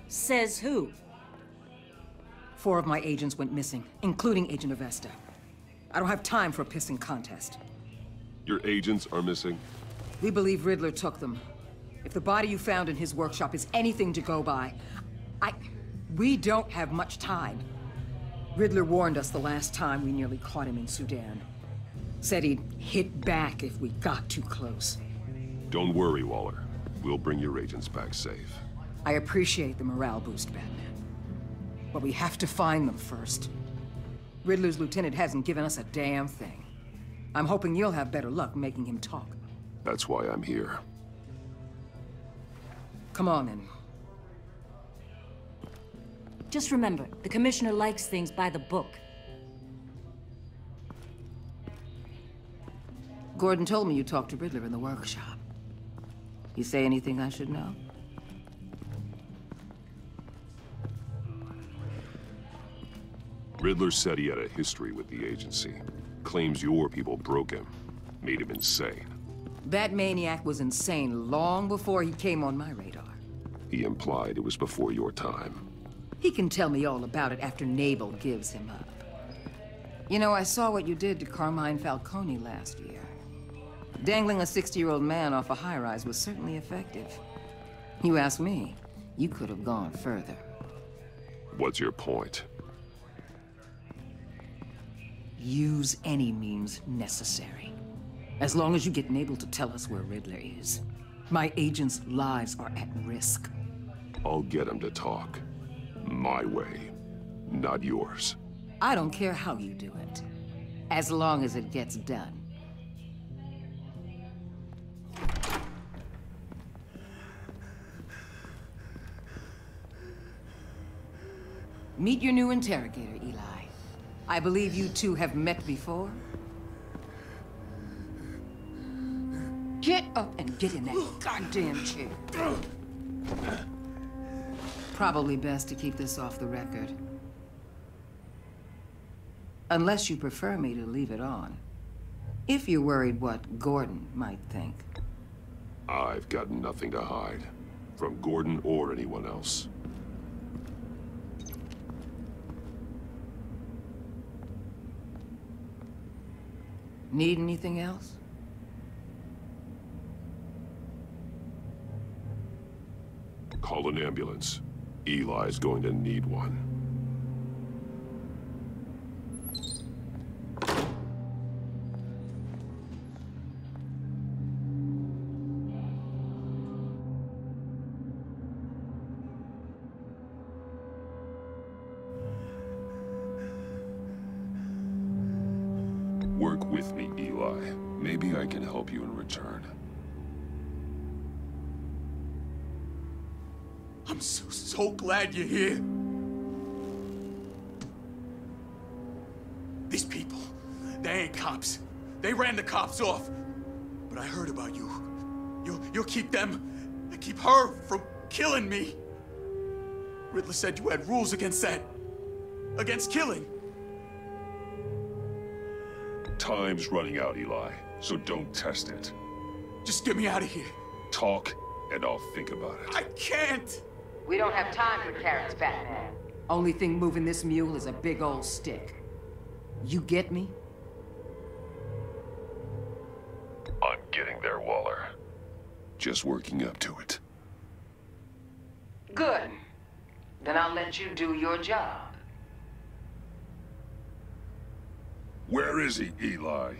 Says who? 4 of my agents went missing, including Agent Avesta. I don't have time for a pissing contest. Your agents are missing? We believe Riddler took them. If the body you found in his workshop is anything to go by, we don't have much time. Riddler warned us the last time we nearly caught him in Sudan. Said he'd hit back if we got too close. Don't worry, Waller. We'll bring your agents back safe. I appreciate the morale boost, Batman. But we have to find them first. Riddler's lieutenant hasn't given us a damn thing. I'm hoping you'll have better luck making him talk. That's why I'm here. Come on, then. Just remember, the Commissioner likes things by the book. Gordon told me you talked to Riddler in the workshop. You say anything I should know? Riddler said he had a history with the agency. Claims your people broke him. Made him insane. That maniac was insane long before he came on my radar. He implied it was before your time. He can tell me all about it after Nabel gives him up. You know, I saw what you did to Carmine Falcone last year. Dangling a 60-year-old man off a high-rise was certainly effective. You ask me, you could have gone further. What's your point? Use any means necessary. As long as you get Nabel to tell us where Riddler is. My agents' lives are at risk. I'll get him to talk. My way, not yours. I don't care how you do it, as long as it gets done. Meet your new interrogator, Eli. I believe you two have met before. Get up and get in that goddamn chair. Probably best to keep this off the record. Unless you prefer me to leave it on. If you're worried what Gordon might think. I've got nothing to hide. From Gordon or anyone else. Need anything else? Call an ambulance. Eli's going to need one. Work with me, Eli. Maybe I can help you in return. I'm so glad you're here. These people, they ain't cops. They ran the cops off. But I heard about you. You'll keep them, and keep her from killing me. Riddler said you had rules against that. Against killing. Time's running out, Eli, so don't test it. Just get me out of here. Talk, and I'll think about it. I can't! We don't have time for carrots, Batman. Only thing moving this mule is a big old stick. You get me? I'm getting there, Waller. Just working up to it. Good. Then I'll let you do your job. Where is he, Eli?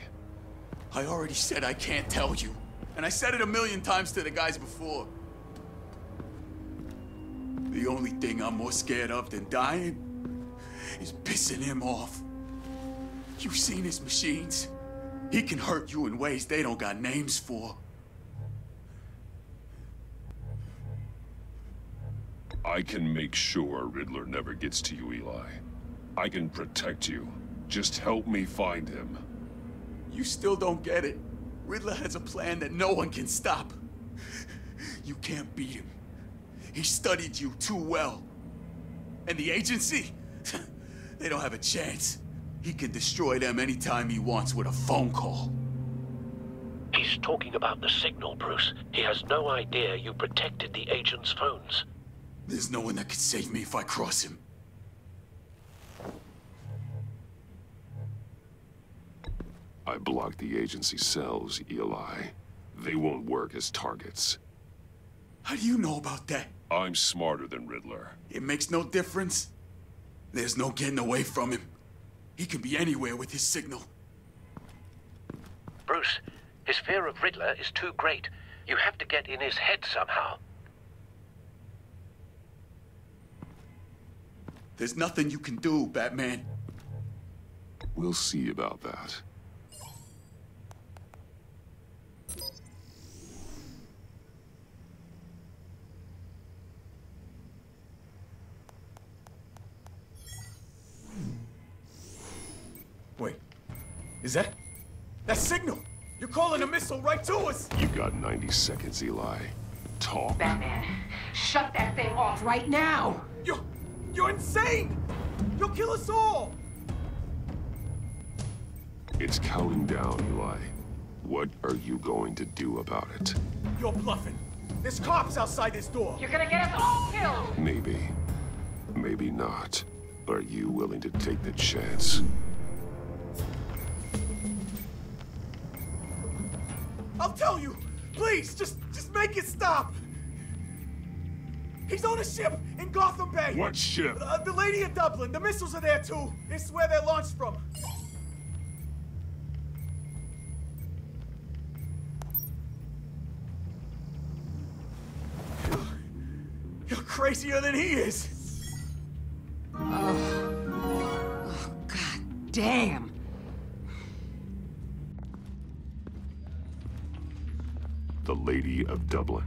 I already said I can't tell you. And I said it 1,000,000 times to the guys before. The only thing I'm more scared of than dying is pissing him off. You've seen his machines. He can hurt you in ways they don't got names for. I can make sure Riddler never gets to you, Eli. I can protect you. Just help me find him. You still don't get it. Riddler has a plan that no one can stop. You can't beat him. He studied you too well. And the agency? They don't have a chance. He can destroy them anytime he wants with a phone call. He's talking about the signal, Bruce. He has no idea you protected the agent's phones. There's no one that can save me if I cross him. I blocked the agency cells, Eli. They won't work as targets. How do you know about that? I'm smarter than Riddler. It makes no difference. There's no getting away from him. He can be anywhere with his signal. Bruce, his fear of Riddler is too great. You have to get in his head somehow. There's nothing you can do, Batman. We'll see about that. Wait, is that signal? You're calling a missile right to us! You got 90 seconds, Eli. Talk. Batman, shut that thing off right now! You're insane! You'll kill us all! It's counting down, Eli. What are you going to do about it? You're bluffing. There's cops outside this door. You're gonna get us all killed! Maybe. Maybe not. Are you willing to take the chance? I'll tell you! Please, just make it stop! He's on a ship in Gotham Bay! What ship? The Lady of Dublin. The missiles are there, too. It's where they're launched from. You're crazier than he is! Oh, God damn! The Lady of Dublin.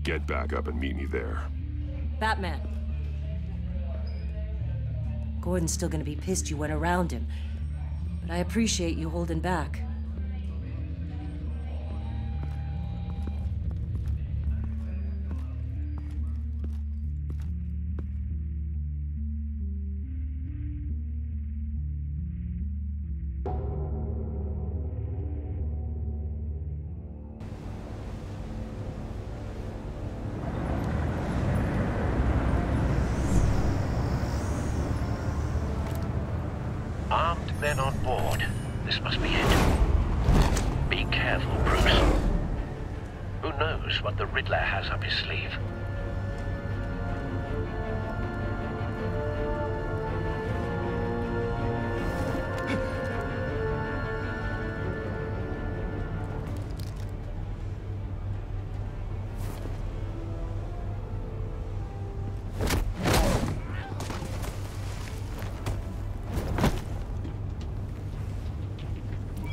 Get back up and meet me there. Batman. Gordon's still gonna be pissed you went around him, but I appreciate you holding back. Armed men on board. This must be it. Be careful, Bruce. Who knows what the Riddler has up his sleeve?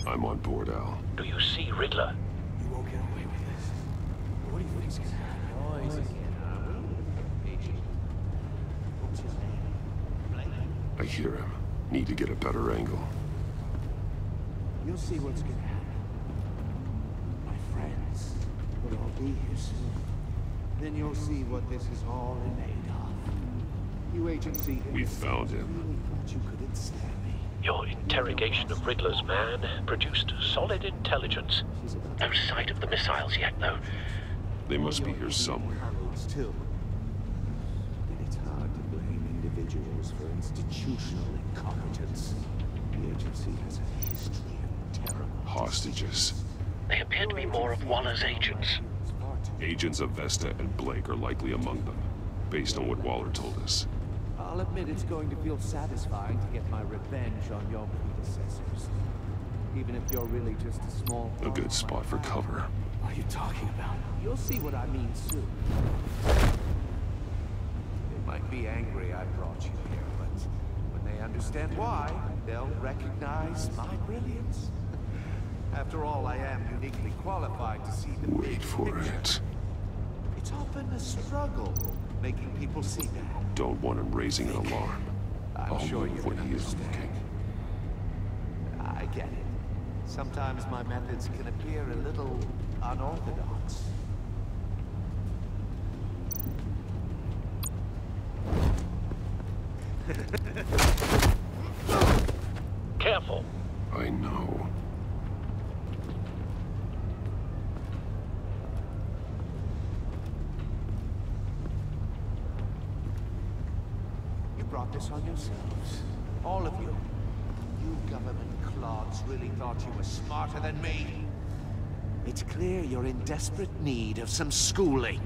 I'm on board, Al. Do you see Riddler? You won't get away with this. What do you think's gonna happen? Noise again, What's his name? I hear him. Need to get a better angle. You'll see what's gonna happen. My friends will all be here soon. Then you'll see what this is all made of. You agency... We found him. Really thought you could stand me. Your interrogation of Riddler's man produced solid intelligence. No sight of the missiles yet, though. They must be here somewhere. Still, and it's hard to blame individuals for institutional incompetence. The agency has a history of terrible Hostages. They appear to be more of Waller's agents. Agents of Vesta and Blake are likely among them, based on what Waller told us. I'll admit it's going to feel satisfying to get my revenge on your predecessors. Even if you're really just a small... A good spot for cover. What are you talking about? You'll see what I mean soon. They might be angry I brought you here, but when they understand why, they'll recognize my brilliance. After all, I am uniquely qualified to see the Wait for it. It's often a struggle making people see that. Don't want him raising an alarm. I'm sure you what can he is understand. looking. I get it. Sometimes my methods can appear a little unorthodox. careful. I know. You brought this on yourselves. All of you. You government clods really thought you were smarter than me. It's clear you're in desperate need of some schooling.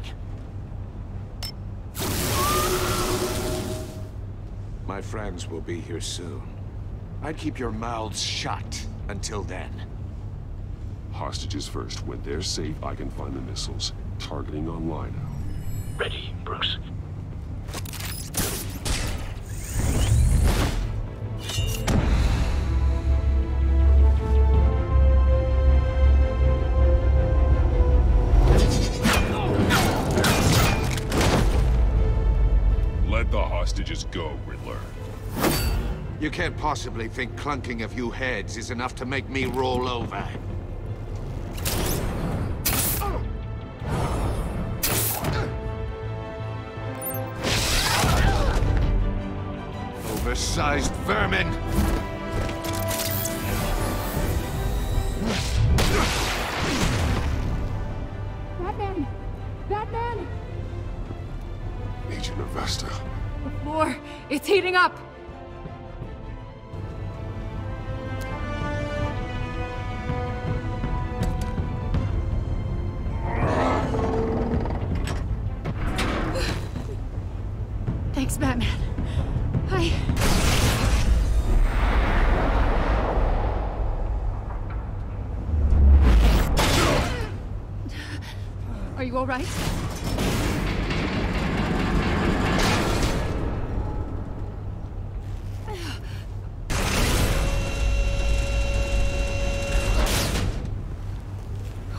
My friends will be here soon. I'd keep your mouths shut until then. Hostages first. When they're safe, I can find the missiles. Targeting on Lino. Ready, Bruce. Let the hostages go, Riddler. You can't possibly think clunking a few heads is enough to make me roll over. Oversized vermin! Batman! Batman! Agent Avesta. The floor, it's heating up! Thanks, Batman. Are you all right?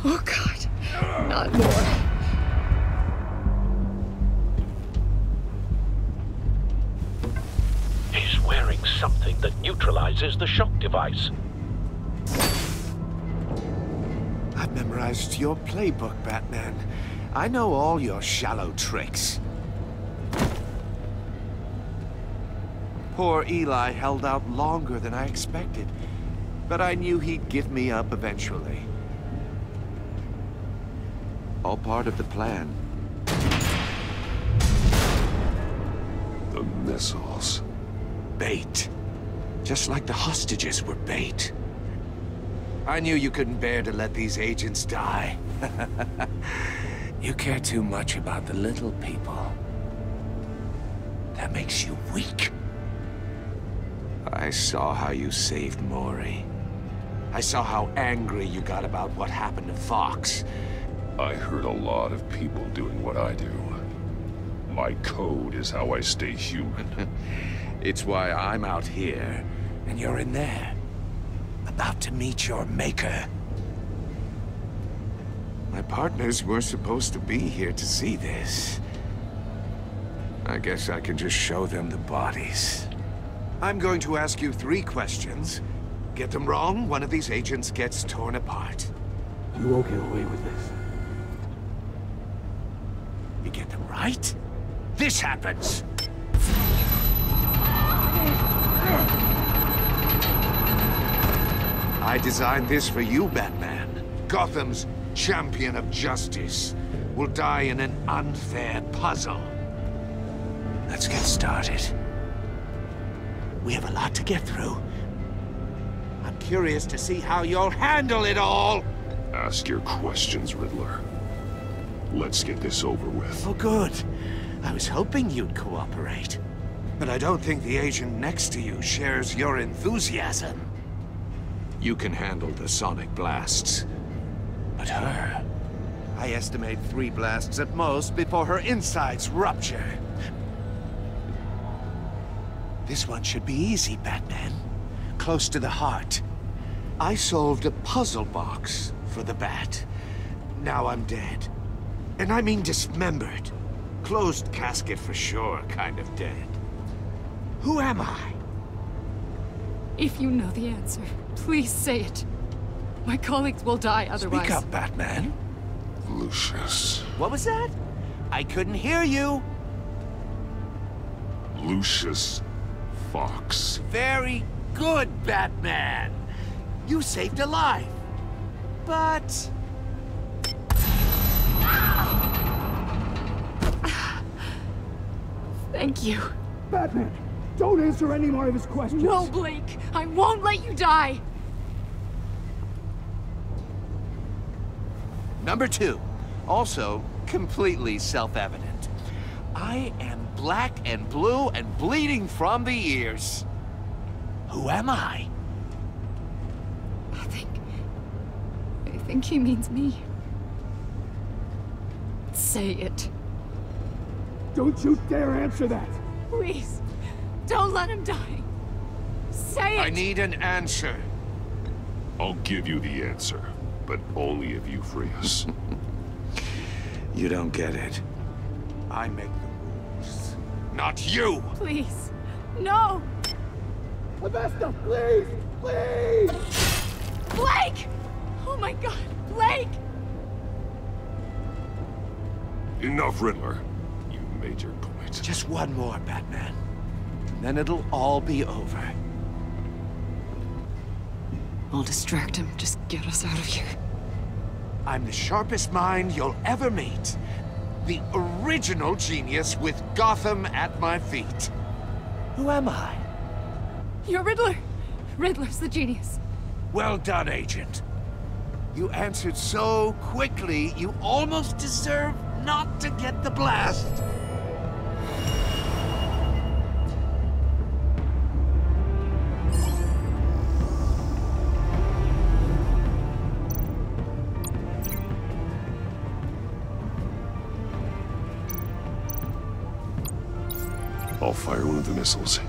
Oh, God. Not more. He's wearing something that neutralizes the shock device. I've memorized your playbook, Batman. I know all your shallow tricks. Poor Eli held out longer than I expected, but I knew he'd give me up eventually. All part of the plan. The missiles. Bait. Just like the hostages were bait. I knew you couldn't bear to let these agents die. You care too much about the little people. That makes you weak. I saw how you saved Maury. I saw how angry you got about what happened to Fox. I hurt a lot of people doing what I do. My code is how I stay human. It's why I'm out here, and you're in there. About to meet your maker. My partners were supposed to be here to see this. I guess I can just show them the bodies. I'm going to ask you 3 questions. Get them wrong, one of these agents gets torn apart. You won't get away with this. You get them right, this happens. I designed this for you, Batman. Gotham's champion of justice will die in an unfair puzzle. Let's get started. We have a lot to get through. I'm curious to see how you'll handle it all. Ask your questions, Riddler. Let's get this over with. Oh, good. I was hoping you'd cooperate. But I don't think the agent next to you shares your enthusiasm. You can handle the sonic blasts. But her... I estimate 3 blasts at most before her insides rupture. This one should be easy, Batman. Close to the heart. I solved a puzzle box for the Bat. Now I'm dead. And I mean dismembered. Closed casket for sure, kind of dead. Who am I? If you know the answer, please say it. My colleagues will die otherwise. Speak up, Batman. Lucius. What was that? I couldn't hear you. Lucius Fox. Very Good, Batman. You saved a life. But... Thank you. Batman, don't answer any more of his questions. No, Blake. I won't let you die. Number 2, also completely self-evident. I am black and blue and bleeding from the ears. Who am I? I think he means me. Say it. Don't you dare answer that! Please, don't let him die. Say it! I need an answer. I'll give you the answer, but only if you free us. You don't get it. I make the rules, not you! Please, no! Avesta, please! Please! Blake! Oh my God, Blake! Enough, Riddler. You made your point. Just one more, Batman. Then it'll all be over. I'll distract him. Just get us out of here. I'm the sharpest mind you'll ever meet. The original genius with Gotham at my feet. Who am I? You're Riddler. Riddler's the genius. Well done, Agent. You answered so quickly, you almost deserve not to get the blast. I'll fire one of the missiles.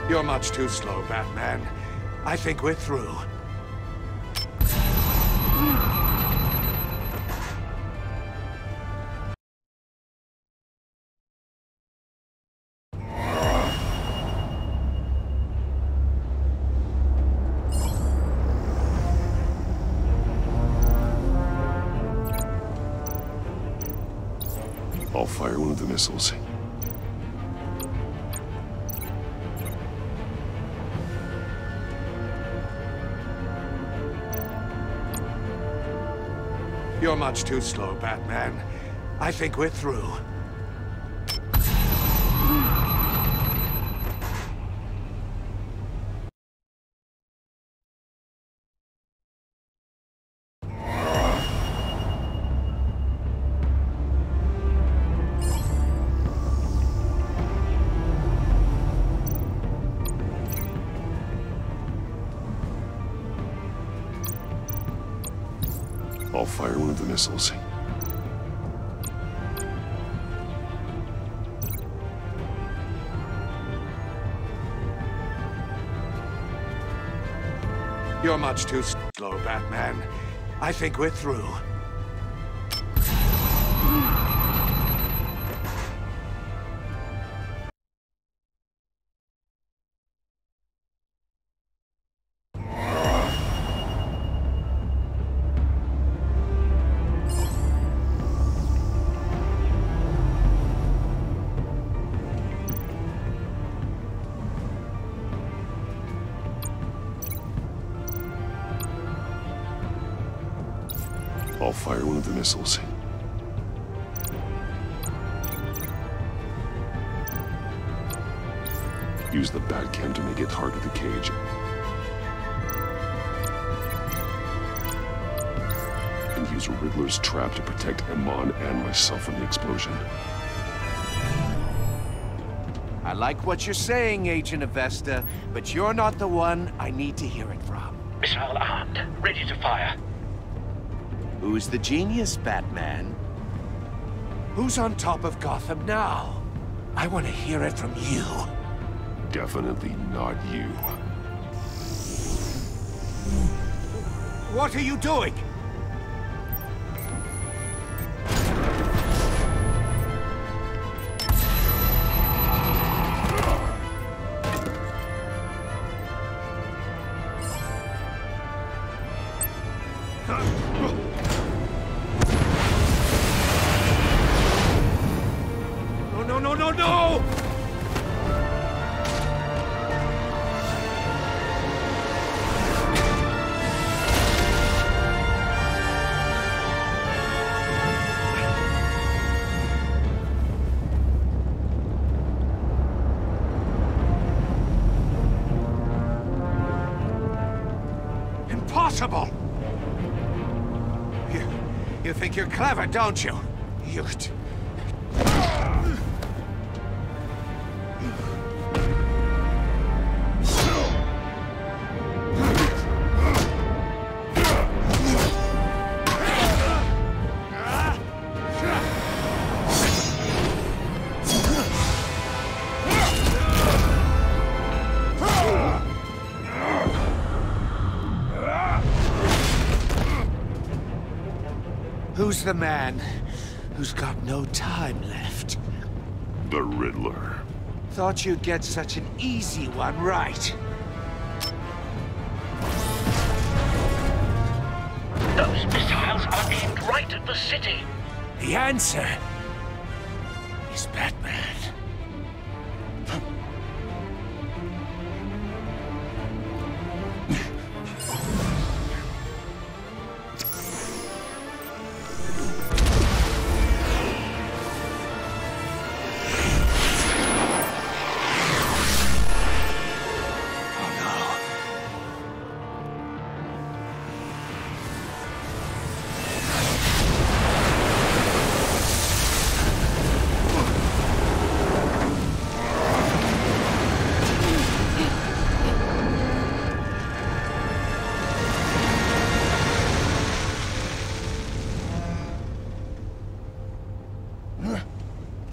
You're much too slow, Batman. I think we're through. I'll fire one of the missiles. You're much too slow, Batman. I think we're through. I'll fire one of the missiles. You're much too slow, Batman. I think we're through. I'll fire one of the missiles. Use the Batcam to make it hard with the cage. And use Riddler's trap to protect Iman and myself from the explosion. I like what you're saying, Agent Avesta, but you're not the one I need to hear it from. Missile armed, ready to fire. Who's the genius, Batman? Who's on top of Gotham now? I want to hear it from you. Definitely not you. What are you doing? impossible! You think you're clever, don't you? You... Who's the man who's got no time left? The Riddler. Thought you'd get such an easy one right. Those missiles are aimed right at the city. The answer is Batman.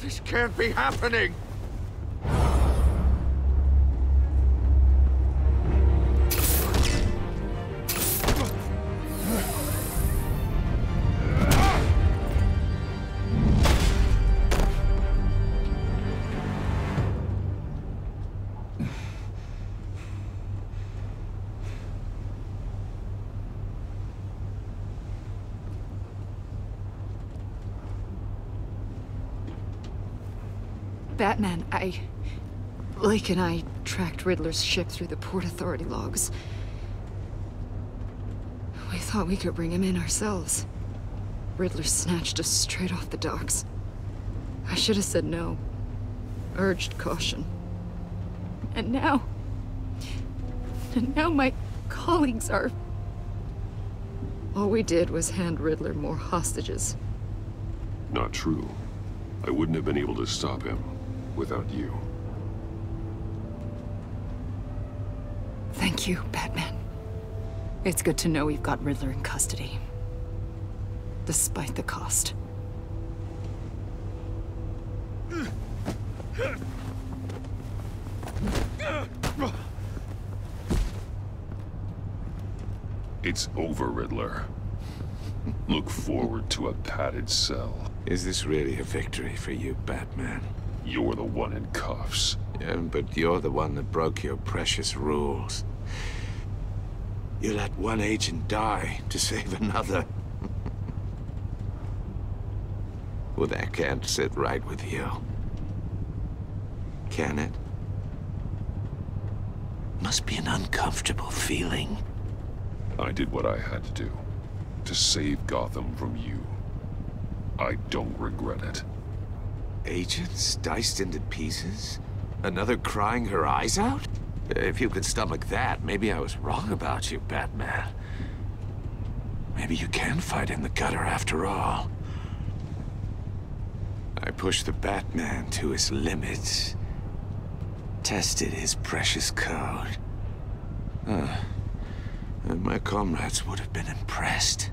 This can't be happening! Batman, Blake and I tracked Riddler's ship through the Port Authority logs. We thought we could bring him in ourselves. Riddler snatched us straight off the docks. I should have said no. Urged caution. And now my colleagues are... All we did was hand Riddler more hostages. Not true. I wouldn't have been able to stop him without you. Thank you, Batman. It's good to know we've got Riddler in custody. Despite the cost. It's over, Riddler. Look forward to a padded cell. Is this really a victory for you, Batman? You're the one in cuffs. Yeah, but you're the one that broke your precious rules. You let one agent die to save another. Well, that can't sit right with you. Can it? Must be an uncomfortable feeling. I did what I had to do. To save Gotham from you. I don't regret it. Agents diced into pieces? Another crying her eyes out? If you could stomach that, maybe I was wrong about you, Batman. Maybe you can fight in the gutter after all. I pushed the Batman to his limits. Tested his precious code. And my comrades would have been impressed.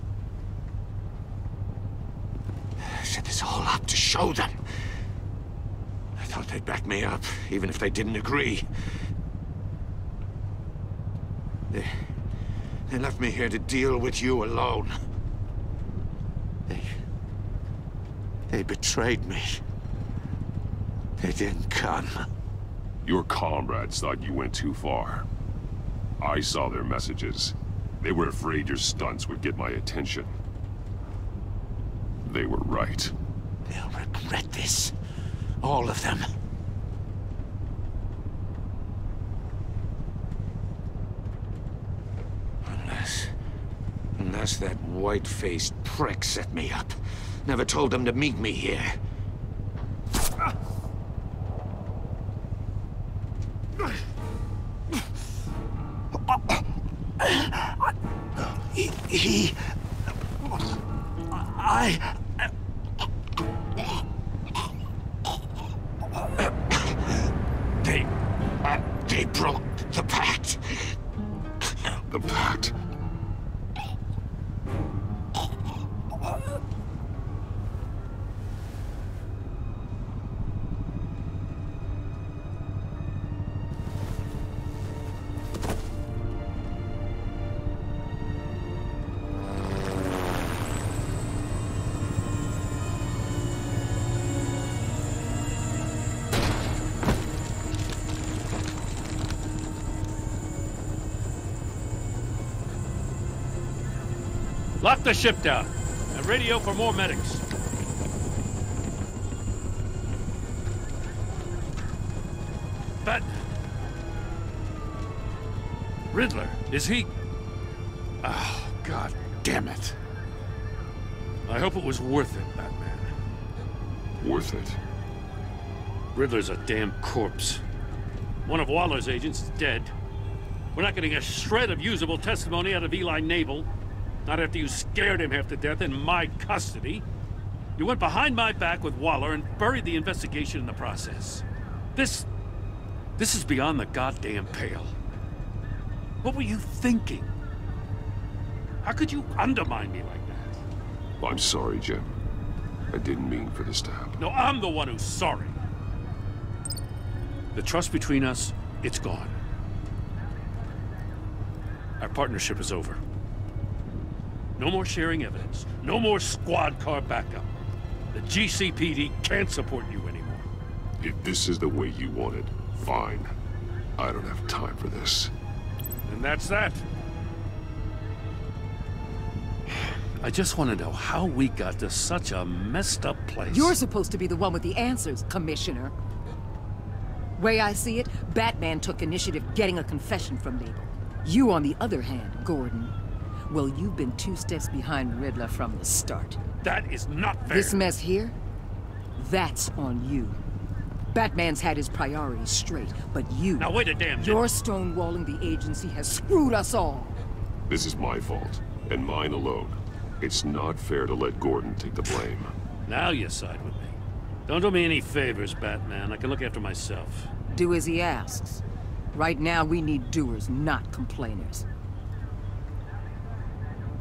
I set this all up to show them. I thought they'd back me up, even if they didn't agree. They left me here to deal with you alone. They betrayed me. They didn't come. Your comrades thought you went too far. I saw their messages. They were afraid your stunts would get my attention. They were right. They'll regret this. All of them. Unless that white-faced prick set me up. Never told them to meet me here. They broke the pact. The pact? Lock the ship down and radio for more medics. But Riddler, is he? Oh, God damn it. I hope it was worth it, Batman. Worth it? Riddler's a damn corpse. One of Waller's agents is dead. We're not getting a shred of usable testimony out of Eli Naval. Not after you scared him half to death in my custody. You went behind my back with Waller and buried the investigation in the process. This is beyond the goddamn pale. What were you thinking? How could you undermine me like that? I'm sorry, Jim. I didn't mean for this to happen. No, I'm the one who's sorry. The trust between us, it's gone. Our partnership is over. No more sharing evidence. No more squad car backup. The GCPD can't support you anymore. If this is the way you want it, fine. I don't have time for this. And that's that. I just want to know how we got to such a messed up place. You're supposed to be the one with the answers, Commissioner. Way I see it, Batman took initiative getting a confession from Naval. You, on the other hand, Gordon, well, you've been 2 steps behind Riddler from the start. That is not fair. This mess here, that's on you. Batman's had his priorities straight, but you... Now wait a damn minute. Your stonewalling the agency has screwed us all. This is my fault, and mine alone. It's not fair to let Gordon take the blame. Now you side with me. Don't do me any favors, Batman. I can look after myself. Do as he asks. Right now, we need doers, not complainers.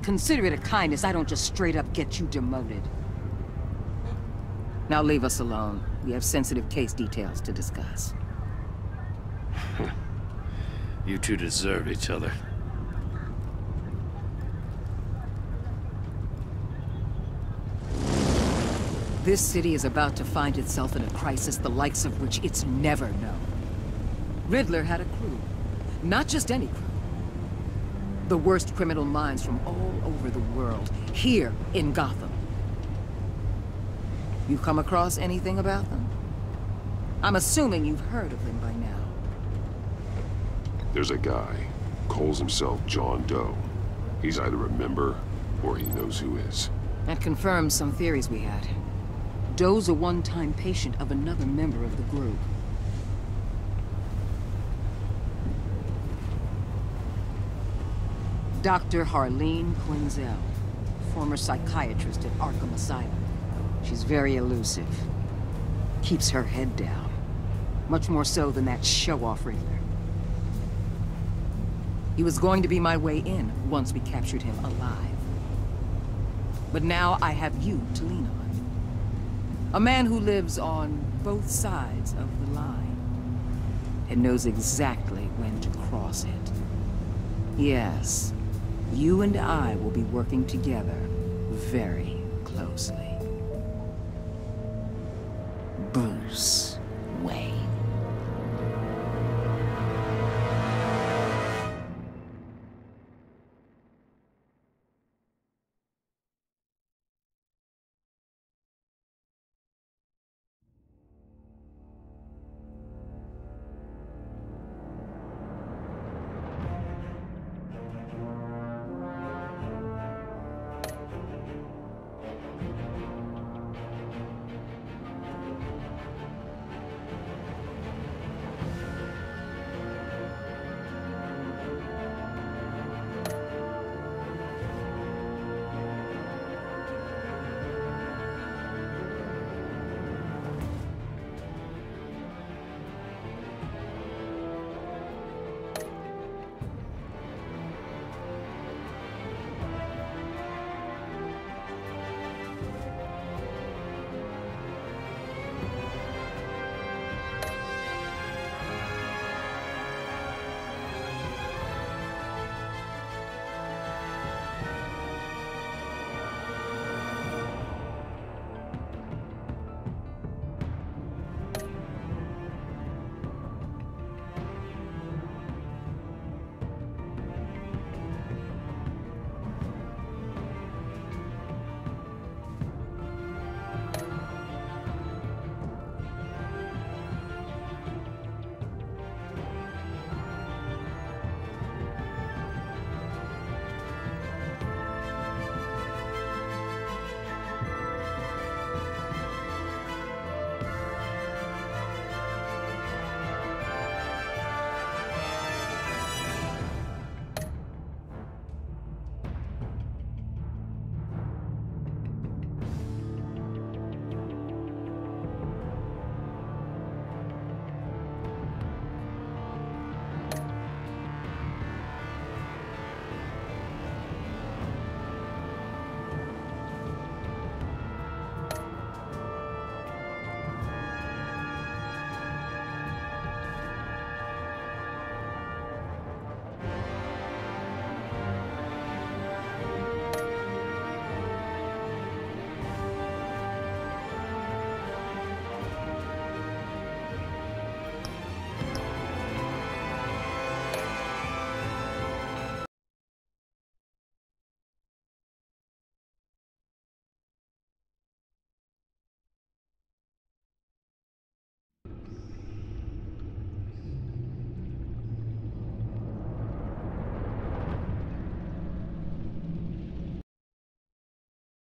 Consider it a kindness I don't just straight up get you demoted. Now leave us alone. We have sensitive case details to discuss. You two deserve each other. This city is about to find itself in a crisis the likes of which it's never known. Riddler had a crew. Not just any crew. The worst criminal minds from all over the world, here in Gotham. You come across anything about them? I'm assuming you've heard of them by now. There's a guy, calls himself John Doe. He's either a member, or he knows who is. That confirms some theories we had. Doe's a one-time patient of another member of the group. Dr. Harleen Quinzel, former psychiatrist at Arkham Asylum. She's very elusive. Keeps her head down. Much more so than that show-off Riddler. He was going to be my way in once we captured him alive. But now I have you to lean on. A man who lives on both sides of the line and knows exactly when to cross it. Yes. You and I will be working together very closely. Bruce Wayne.